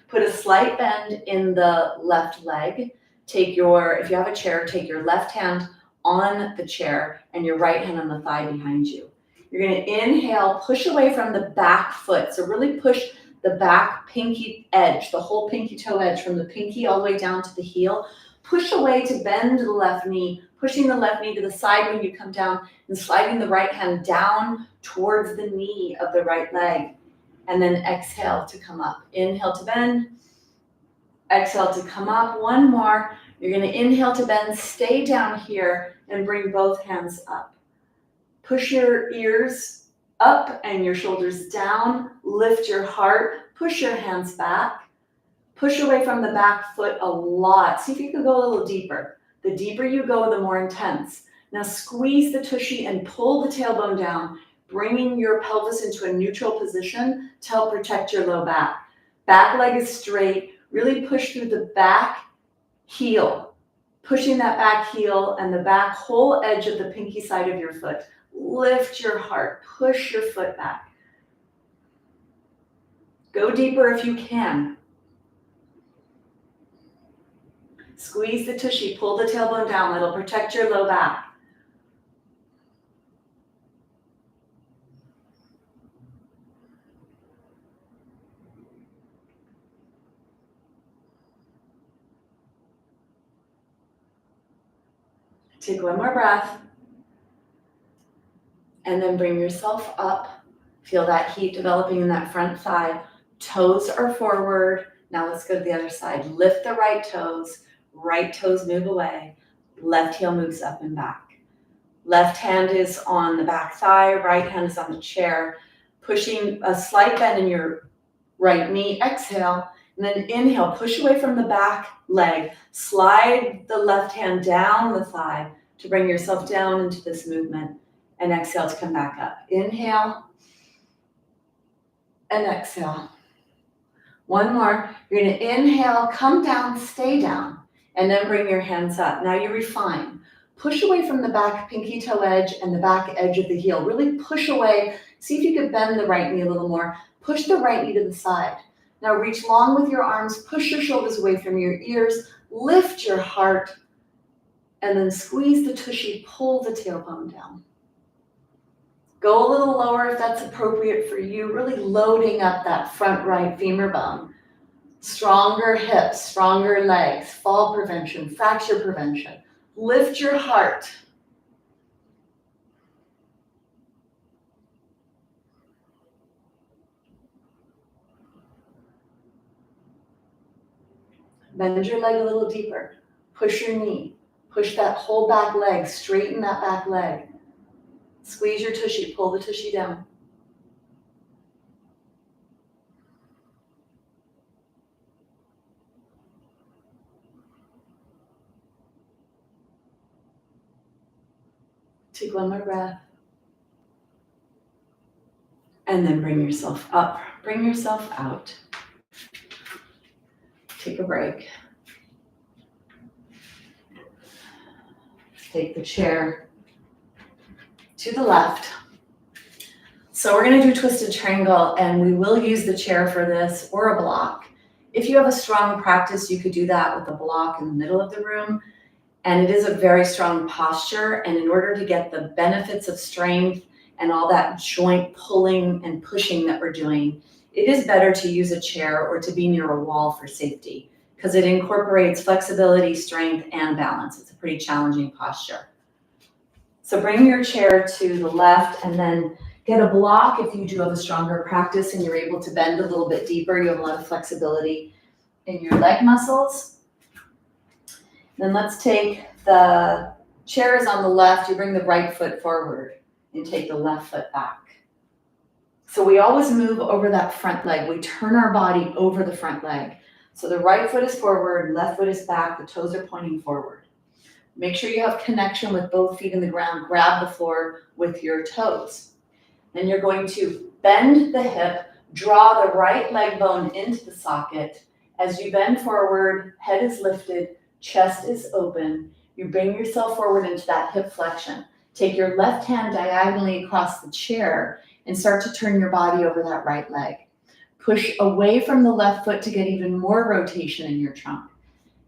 Put a slight bend in the left leg. If you have a chair, take your left hand on the chair and your right hand on the thigh behind you. You're gonna inhale, push away from the back foot. So really push the back pinky edge, the whole pinky toe edge from the pinky all the way down to the heel. Push away to bend the left knee, pushing the left knee to the side when you come down and sliding the right hand down towards the knee of the right leg. And then exhale to come up. Inhale to bend, exhale to come up. One more. You're gonna inhale to bend, stay down here and bring both hands up. Push your ears up and your shoulders down. Lift your heart, push your hands back. Push away from the back foot a lot. See if you can go a little deeper. The deeper you go, the more intense. Now squeeze the tushy and pull the tailbone down, bringing your pelvis into a neutral position to help protect your low back. Back leg is straight. Really push through the back heel, pushing that back heel and the back whole edge of the pinky side of your foot. Lift your heart, push your foot back. Go deeper if you can. Squeeze the tushy, pull the tailbone down. It'll protect your low back. Take one more breath. And then bring yourself up. Feel that heat developing in that front thigh. Toes are forward. Now let's go to the other side. Lift the right toes move away. Left heel moves up and back. Left hand is on the back thigh, right hand is on the chair. Pushing a slight bend in your right knee. Exhale, and then inhale, push away from the back leg. Slide the left hand down the thigh to bring yourself down into this movement. And exhale to come back up. Inhale and exhale. One more. You're going to inhale, come down, stay down, and then bring your hands up. Now you refine. Push away from the back pinky toe edge and the back edge of the heel. Really push away. See if you could bend the right knee a little more. Push the right knee to the side. Now reach long with your arms. Push your shoulders away from your ears. Lift your heart. And then squeeze the tushy. Pull the tailbone down. Go a little lower if that's appropriate for you, really loading up that front right femur bone. Stronger hips, stronger legs, fall prevention, fracture prevention. Lift your heart. Bend your leg a little deeper. Push your knee. Push that whole back leg, straighten that back leg. Squeeze your tushy, pull the tushy down. Take one more breath. And then bring yourself up, bring yourself out. Take a break. Take the chair to the left. So we're gonna do twisted triangle, and we will use the chair for this or a block. If you have a strong practice, you could do that with a block in the middle of the room. And it is a very strong posture. And in order to get the benefits of strength and all that joint pulling and pushing that we're doing, it is better to use a chair or to be near a wall for safety, because it incorporates flexibility, strength, and balance. It's a pretty challenging posture. So bring your chair to the left and then get a block if you do have a stronger practice and you're able to bend a little bit deeper. You have a lot of flexibility in your leg muscles. Then let's take the chairs on the left. You bring the right foot forward and take the left foot back. So we always move over that front leg. We turn our body over the front leg. So the right foot is forward, left foot is back, the toes are pointing forward. Make sure you have connection with both feet in the ground. Grab the floor with your toes. Then you're going to bend the hip, draw the right leg bone into the socket. As you bend forward, head is lifted, chest is open. You bring yourself forward into that hip flexion. Take your left hand diagonally across the chair and start to turn your body over that right leg. Push away from the left foot to get even more rotation in your trunk.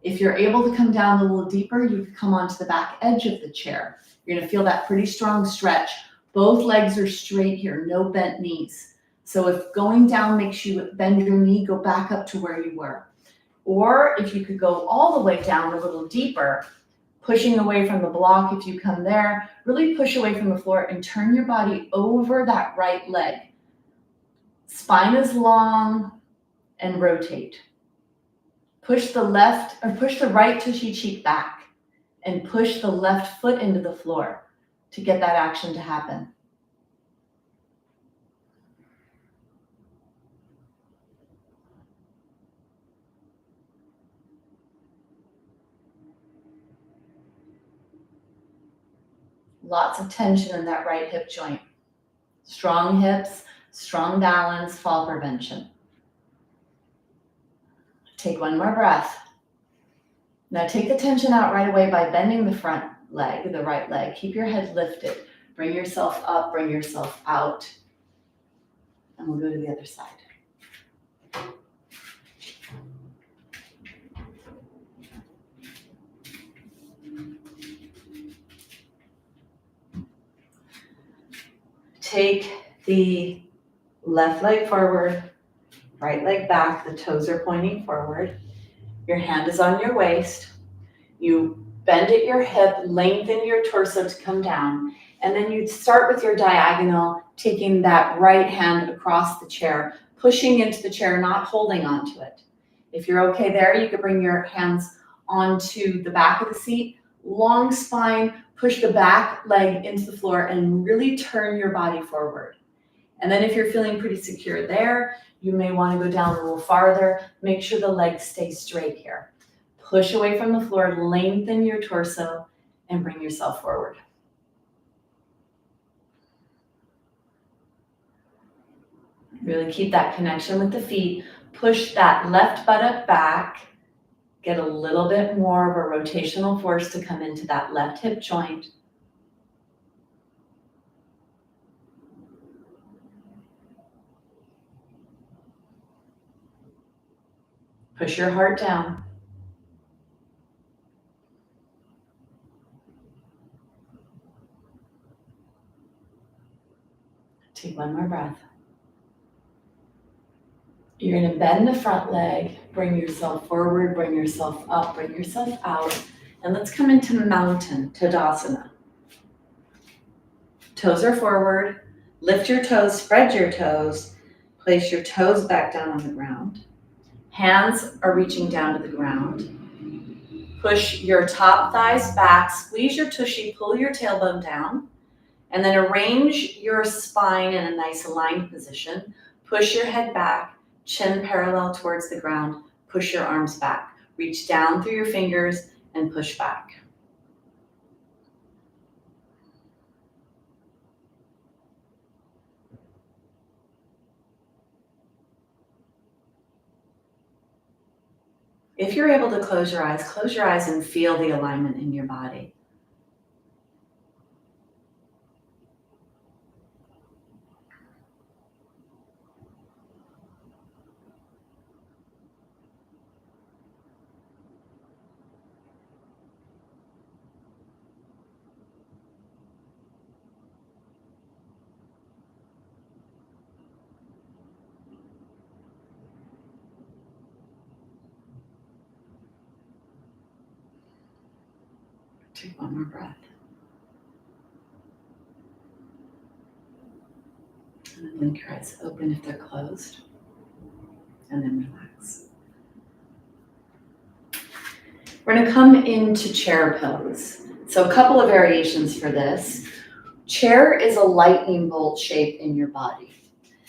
If you're able to come down a little deeper, you can come onto the back edge of the chair. You're gonna feel that pretty strong stretch. Both legs are straight here, no bent knees. So if going down makes you bend your knee, go back up to where you were. Or if you could go all the way down a little deeper, pushing away from the block, if you come there, really push away from the floor and turn your body over that right leg. Spine is long and rotate. Push the left or push the right tushy cheek back and push the left foot into the floor to get that action to happen. Lots of tension in that right hip joint. Strong hips, strong balance, fall prevention. Take one more breath. Now take the tension out right away by bending the front leg, the right leg. Keep your head lifted. Bring yourself up, bring yourself out. And we'll go to the other side. Take the left leg forward, right leg back, the toes are pointing forward. Your hand is on your waist. You bend at your hip, lengthen your torso to come down, and then you start with your diagonal, taking that right hand across the chair, pushing into the chair, not holding onto it. If you're okay there, you can bring your hands onto the back of the seat, long spine, push the back leg into the floor and really turn your body forward. And then if you're feeling pretty secure there, you may want to go down a little farther. Make sure the legs stay straight here. Push away from the floor, lengthen your torso, and bring yourself forward. Really keep that connection with the feet. Push that left buttock back. Get a little bit more of a rotational force to come into that left hip joint. Push your heart down. Take one more breath. You're going to bend the front leg, bring yourself forward, bring yourself up, bring yourself out, and let's come into Mountain Tadasana. Toes are forward, lift your toes, spread your toes, place your toes back down on the ground. Hands are reaching down to the ground. Push your top thighs back, squeeze your tushy, pull your tailbone down, and then arrange your spine in a nice aligned position. Push your head back. Chin parallel towards the ground, push your arms back. Reach down through your fingers and push back. If you're able to close your eyes and feel the alignment in your body. Take one more breath. And then blink your eyes open if they're closed. And then relax. We're going to come into chair pose. So a couple of variations for this. Chair is a lightning bolt shape in your body.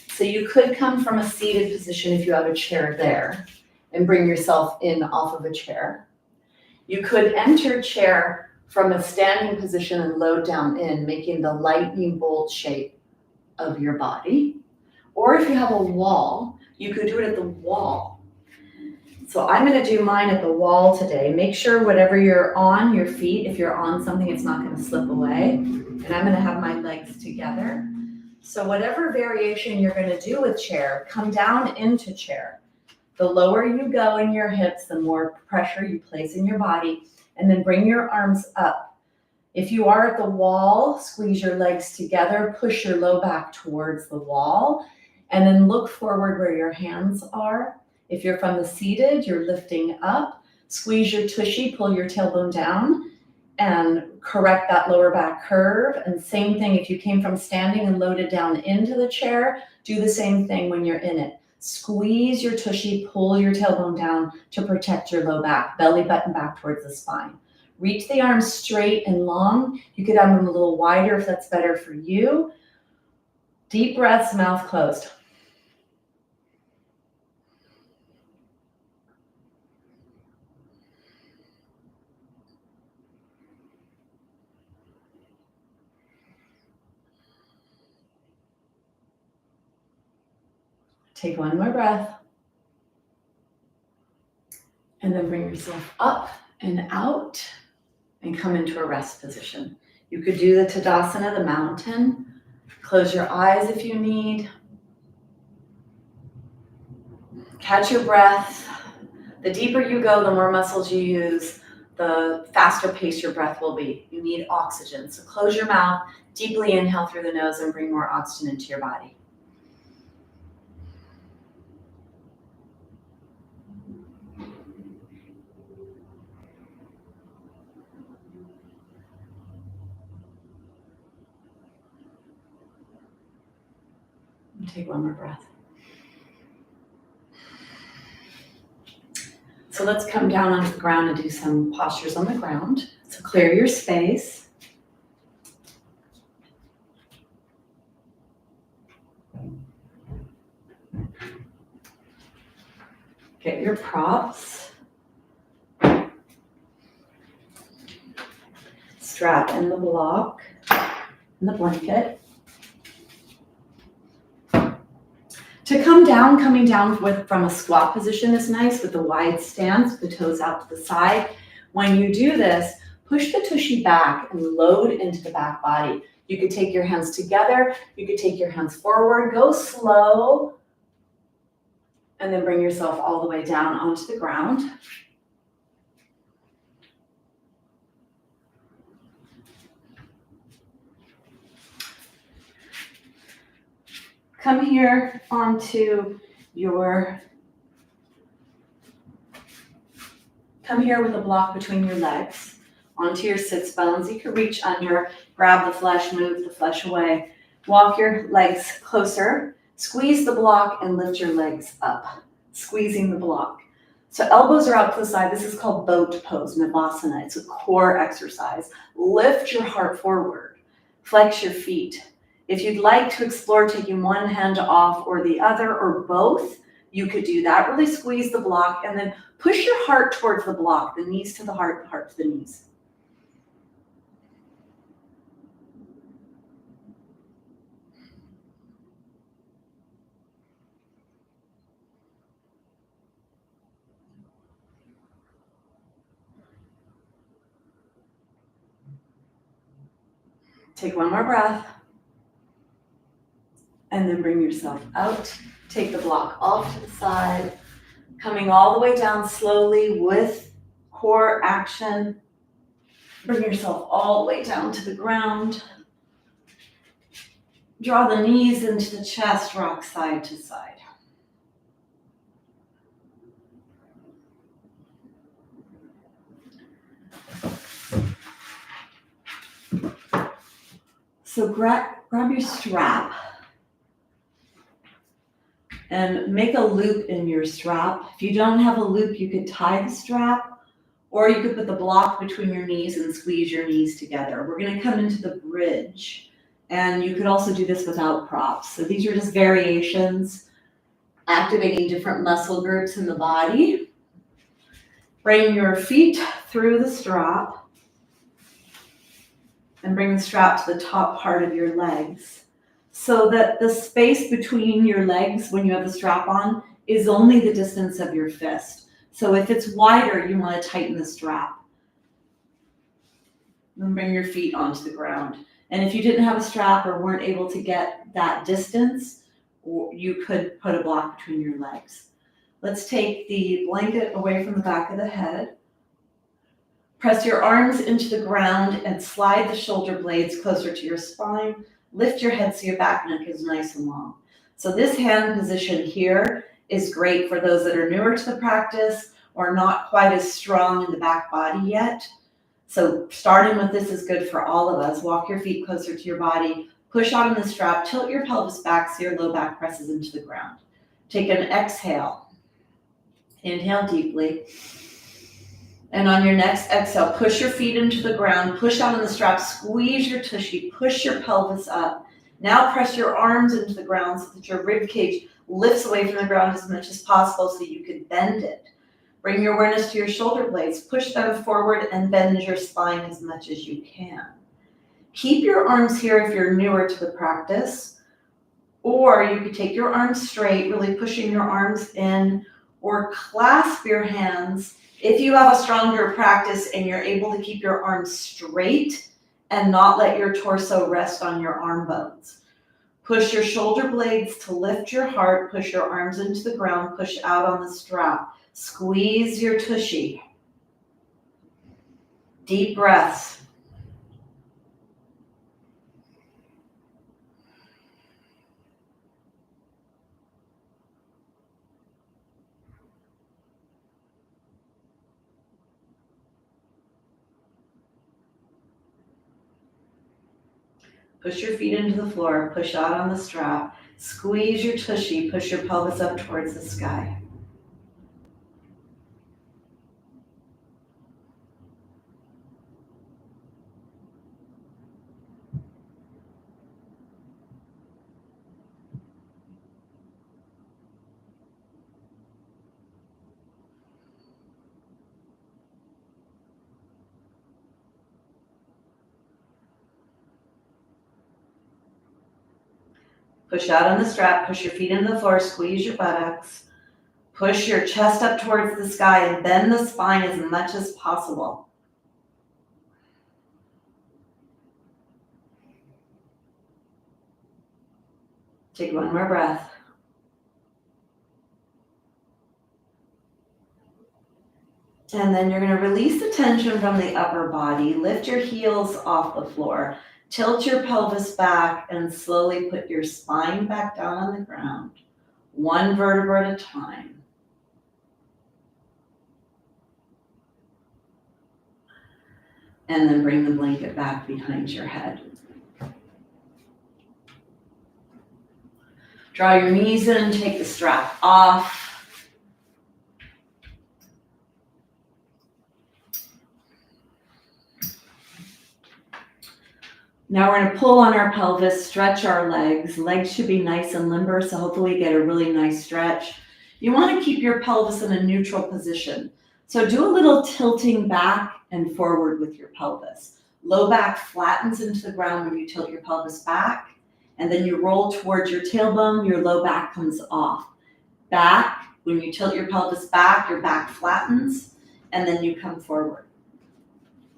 So you could come from a seated position if you have a chair there and bring yourself in off of a chair. You could enter chair from a standing position and load down in, making the lightning bolt shape of your body. Or if you have a wall, you could do it at the wall. So I'm going to do mine at the wall today. Make sure whatever you're on, your feet, if you're on something, it's not going to slip away. And I'm going to have my legs together. So whatever variation you're going to do with chair, come down into chair. The lower you go in your hips, the more pressure you place in your body, and then bring your arms up. If you are at the wall, squeeze your legs together, push your low back towards the wall, and then look forward where your hands are. If you're from the seated, you're lifting up, squeeze your tushy, pull your tailbone down, and correct that lower back curve. And same thing, if you came from standing and loaded down into the chair, do the same thing when you're in it. Squeeze your tushy, pull your tailbone down to protect your low back, belly button back towards the spine. Reach the arms straight and long. You could have them a little wider if that's better for you. Deep breaths, mouth closed. Take one more breath. And then bring yourself up and out and come into a rest position. You could do the Tadasana, the mountain. Close your eyes if you need. Catch your breath. The deeper you go, the more muscles you use, the faster pace your breath will be. You need oxygen. So close your mouth, deeply inhale through the nose and bring more oxygen into your body. And take one more breath. So let's come down onto the ground and do some postures on the ground. So clear your space. Get your props. Strap in the block and the blanket. To come down, coming down from a squat position is nice with the wide stance, the toes out to the side. When you do this, push the tushy back and load into the back body. You could take your hands together, you could take your hands forward, go slow, and then bring yourself all the way down onto the ground. Come here onto come here with a block between your legs, onto your sits bones. You can reach under, grab the flesh, move the flesh away. Walk your legs closer, squeeze the block and lift your legs up, squeezing the block. So elbows are out to the side. This is called boat pose, Navasana. It's a core exercise. Lift your heart forward, flex your feet. If you'd like to explore taking one hand off or the other or both, you could do that. Really squeeze the block and then push your heart towards the block, the knees to the heart, the heart to the knees. Take one more breath. And then bring yourself out. Take the block off to the side. Coming all the way down slowly with core action. Bring yourself all the way down to the ground. Draw the knees into the chest, rock side to side. So grab your strap and make a loop in your strap. If you don't have a loop, you could tie the strap, or you could put the block between your knees and squeeze your knees together. We're gonna come into the bridge, and you could also do this without props. So these are just variations, activating different muscle groups in the body. Bring your feet through the strap, and bring the strap to the top part of your legs so that the space between your legs when you have the strap on is only the distance of your fist. So if it's wider, you want to tighten the strap. Then bring your feet onto the ground. And if you didn't have a strap or weren't able to get that distance, you could put a block between your legs. Let's take the blanket away from the back of the head. Press your arms into the ground and slide the shoulder blades closer to your spine. Lift your head so your back neck is nice and long. So this hand position here is great for those that are newer to the practice or not quite as strong in the back body yet. So starting with this is good for all of us. Walk your feet closer to your body. Push out on the strap. Tilt your pelvis back so your low back presses into the ground. Take an exhale. Inhale deeply. And on your next exhale, push your feet into the ground, push out on the strap, squeeze your tushy, push your pelvis up. Now press your arms into the ground so that your rib cage lifts away from the ground as much as possible so you can bend it. Bring your awareness to your shoulder blades, push them forward and bend your spine as much as you can. Keep your arms here if you're newer to the practice, or you could take your arms straight, really pushing your arms in, or clasp your hands if you have a stronger practice and you're able to keep your arms straight and not let your torso rest on your arm bones. Push your shoulder blades to lift your heart, push your arms into the ground, push out on the strap. Squeeze your tushy. Deep breaths. Push your feet into the floor, push out on the strap, squeeze your tushy, push your pelvis up towards the sky. Push out on the strap, push your feet into the floor, squeeze your buttocks. Push your chest up towards the sky and bend the spine as much as possible. Take one more breath. And then you're going to release the tension from the upper body. Lift your heels off the floor. Tilt your pelvis back and slowly put your spine back down on the ground, one vertebra at a time. And then bring the blanket back behind your head. Draw your knees in, take the strap off. Now we're going to pull on our pelvis, stretch our legs. Legs should be nice and limber, so hopefully you get a really nice stretch. You want to keep your pelvis in a neutral position. So do a little tilting back and forward with your pelvis. Low back flattens into the ground when you tilt your pelvis back, and then you roll towards your tailbone, your low back comes off. Back, when you tilt your pelvis back, your back flattens, and then you come forward.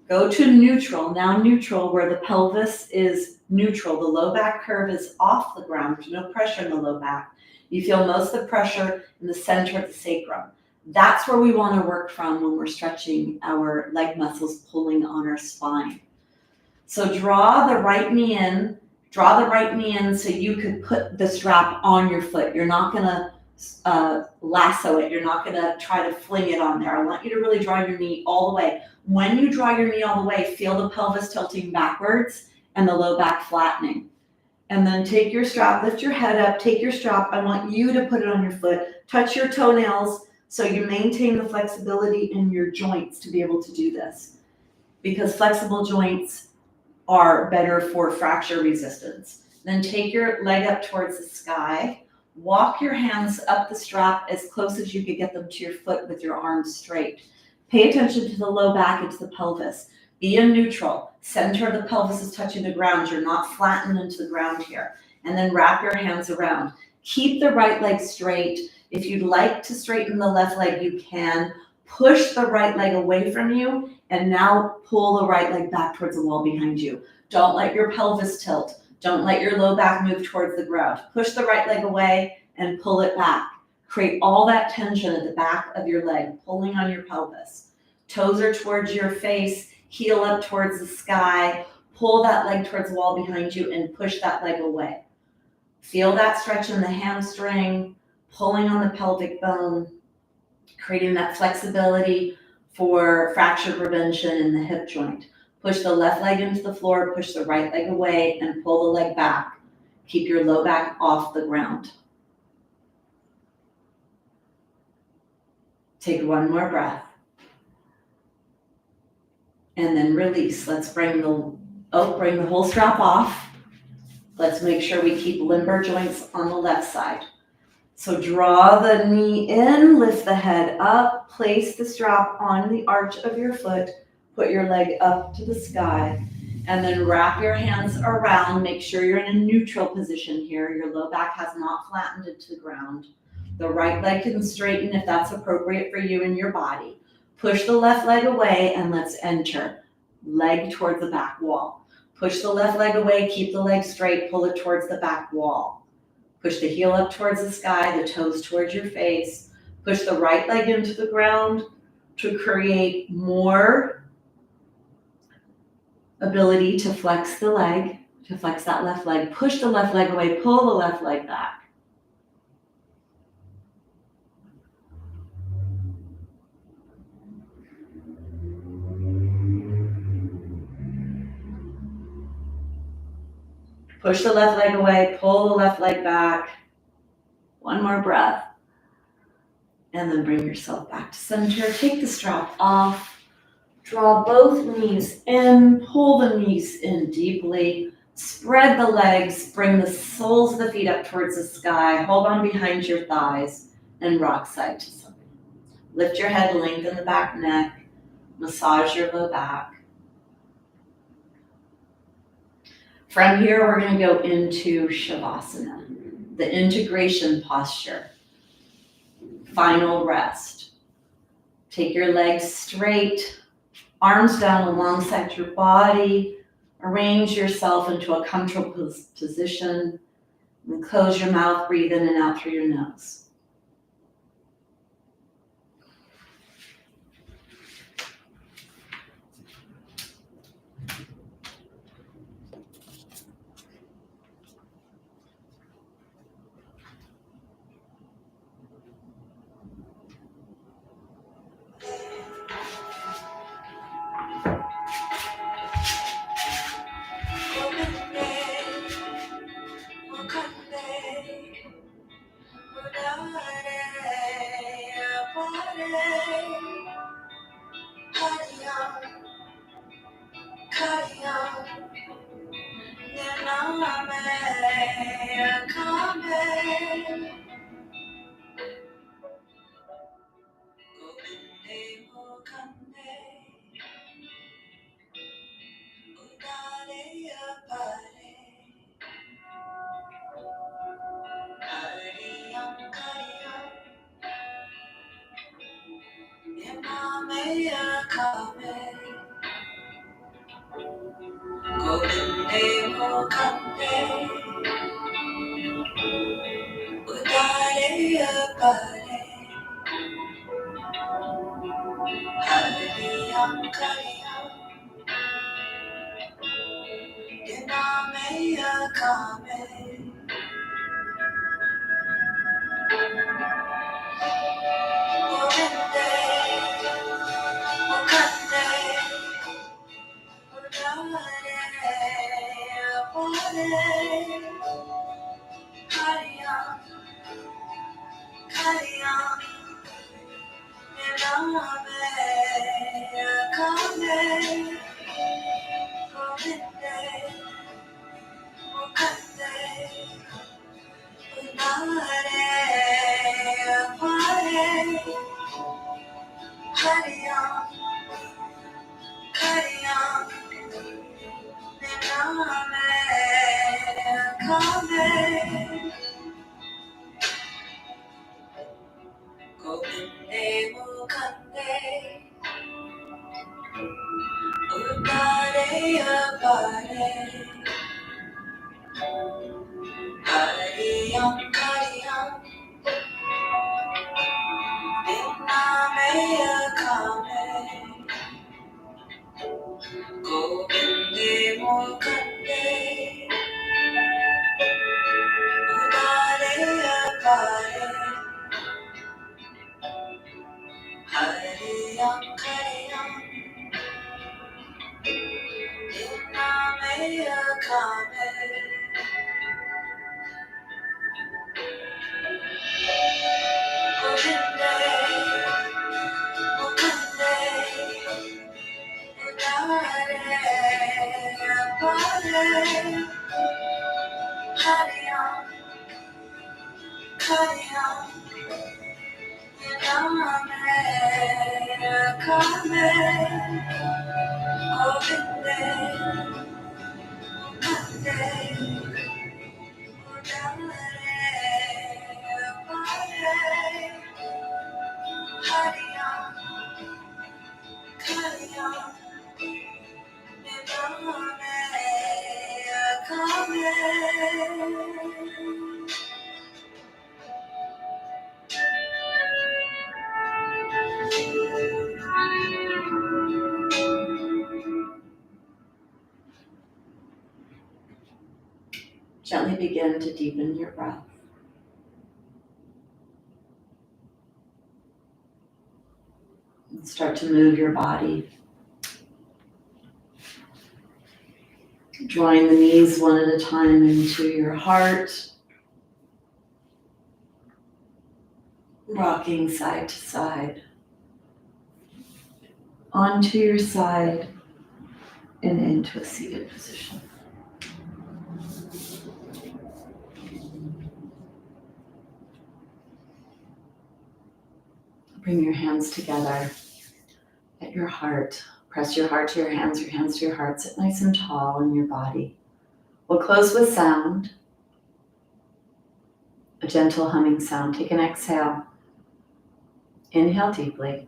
Go to neutral, now neutral, where the pelvis is neutral. The low back curve is off the ground. There's no pressure in the low back. You feel most of the pressure in the center of the sacrum. That's where we want to work from when we're stretching our leg muscles, pulling on our spine. So draw the right knee in so you could put the strap on your foot. You're not gonna lasso it. You're not gonna try to fling it on there. I want you to really draw your knee all the way. When you draw your knee all the way, feel the pelvis tilting backwards and the low back flattening. And then take your strap, lift your head up, take your strap. I want you to put it on your foot. Touch your toenails so you maintain the flexibility in your joints to be able to do this. Because flexible joints are better for fracture resistance. Then take your leg up towards the sky. Walk your hands up the strap as close as you could get them to your foot with your arms straight. Pay attention to the low back and to the pelvis. Be in neutral. Center of the pelvis is touching the ground. You're not flattened into the ground here. And then wrap your hands around. Keep the right leg straight. If you'd like to straighten the left leg, you can. Push the right leg away from you and now pull the right leg back towards the wall behind you. Don't let your pelvis tilt. Don't let your low back move towards the ground. Push the right leg away and pull it back. Create all that tension at the back of your leg, pulling on your pelvis. Toes are towards your face, heel up towards the sky. Pull that leg towards the wall behind you and push that leg away. Feel that stretch in the hamstring, pulling on the pelvic bone, creating that flexibility for fracture prevention in the hip joint. Push the left leg into the floor, push the right leg away, and pull the leg back. Keep your low back off the ground. Take one more breath. And then release. Let's bring the whole strap off. Let's make sure we keep limber joints on the left side. So draw the knee in, lift the head up, place the strap on the arch of your foot, put your leg up to the sky, and then wrap your hands around. Make sure you're in a neutral position here. Your low back has not flattened into the ground. The right leg can straighten if that's appropriate for you and your body. Push the left leg away and let's enter. Leg towards the back wall. Push the left leg away, keep the leg straight, pull it towards the back wall. Push the heel up towards the sky, the toes towards your face. Push the right leg into the ground to create more ability to flex the leg, to flex that left leg. Push the left leg away, pull the left leg back. Push the left leg away, pull the left leg back. One more breath. And then bring yourself back to center. Take the strap off. Draw both knees in, pull the knees in deeply. Spread the legs, bring the soles of the feet up towards the sky. Hold on behind your thighs and rock side to side. Lift your head, lengthen the back neck. Massage your low back. From here, we're going to go into Shavasana, the integration posture. Final rest. Take your legs straight, arms down alongside your body. Arrange yourself into a comfortable position. And close your mouth, breathe in and out through your nose. Gently begin to deepen your breath. And start to move your body. Drawing the knees one at a time into your heart. Rocking side to side. Onto your side and into a seated position. Bring your hands together at your heart. Press your heart to your hands to your heart. Sit nice and tall in your body. We'll close with sound. A gentle humming sound. Take an exhale. Inhale deeply.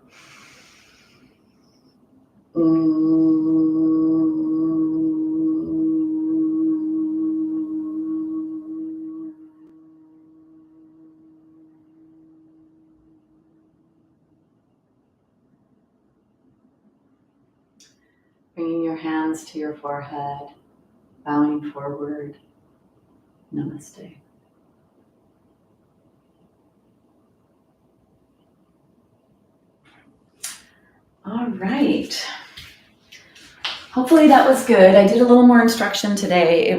Bringing your hands to your forehead, bowing forward. Namaste. All right. Hopefully that was good. I did a little more instruction today.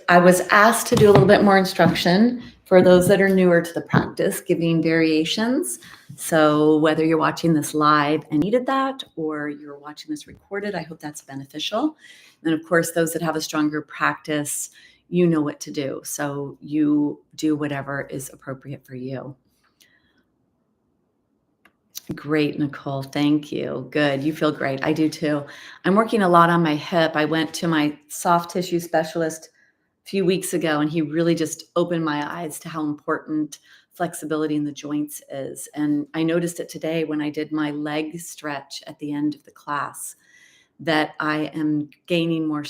I was asked to do a little bit more instruction for those that are newer to the practice, giving variations. So whether you're watching this live and needed that, or you're watching this recorded, I hope that's beneficial. And of course, those that have a stronger practice, you know what to do. So you do whatever is appropriate for you. Great, Nicole. Thank you. Good. You feel great. I do too. I'm working a lot on my hip. I went to my soft tissue specialist a few weeks ago, and he really just opened my eyes to how important flexibility in the joints is. And I noticed it today when I did my leg stretch at the end of the class, that I am gaining more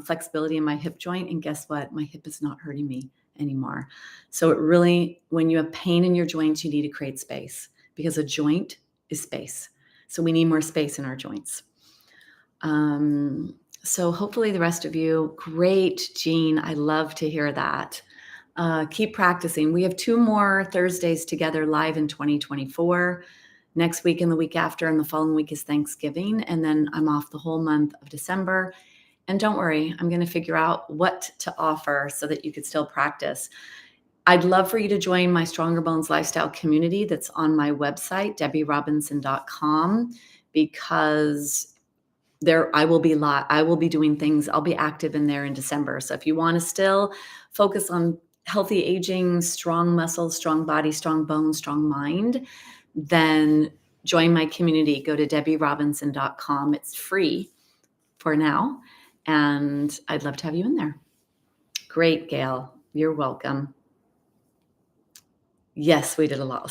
flexibility in my hip joint. And guess what? My hip is not hurting me anymore. So it really, when you have pain in your joints, you need to create space, because a joint is space. So we need more space in our joints. So hopefully the rest of you, great, Jean. I love to hear that. Keep practicing. We have 2 more Thursdays together live in 2024. Next week and the week after, and the following week is Thanksgiving. And then I'm off the whole month of December. And don't worry, I'm going to figure out what to offer so that you could still practice. I'd love for you to join my Stronger Bones Lifestyle community that's on my website, debirobinson.com, because there I will be doing things. I'll be active in there in December. So if you want to still focus on healthy aging, strong muscles, strong body, strong bones, strong mind, then join my community. Go to debirobinson.com. It's free for now, and I'd love to have you in there. Great, Gail. You're welcome. Yes, we did a lot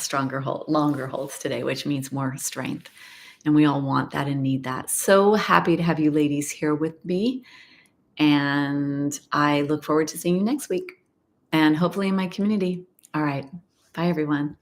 longer holds today, which means more strength. And we all want that and need that. So happy to have you ladies here with me. And I look forward to seeing you next week, and hopefully in my community. All right. Bye, everyone.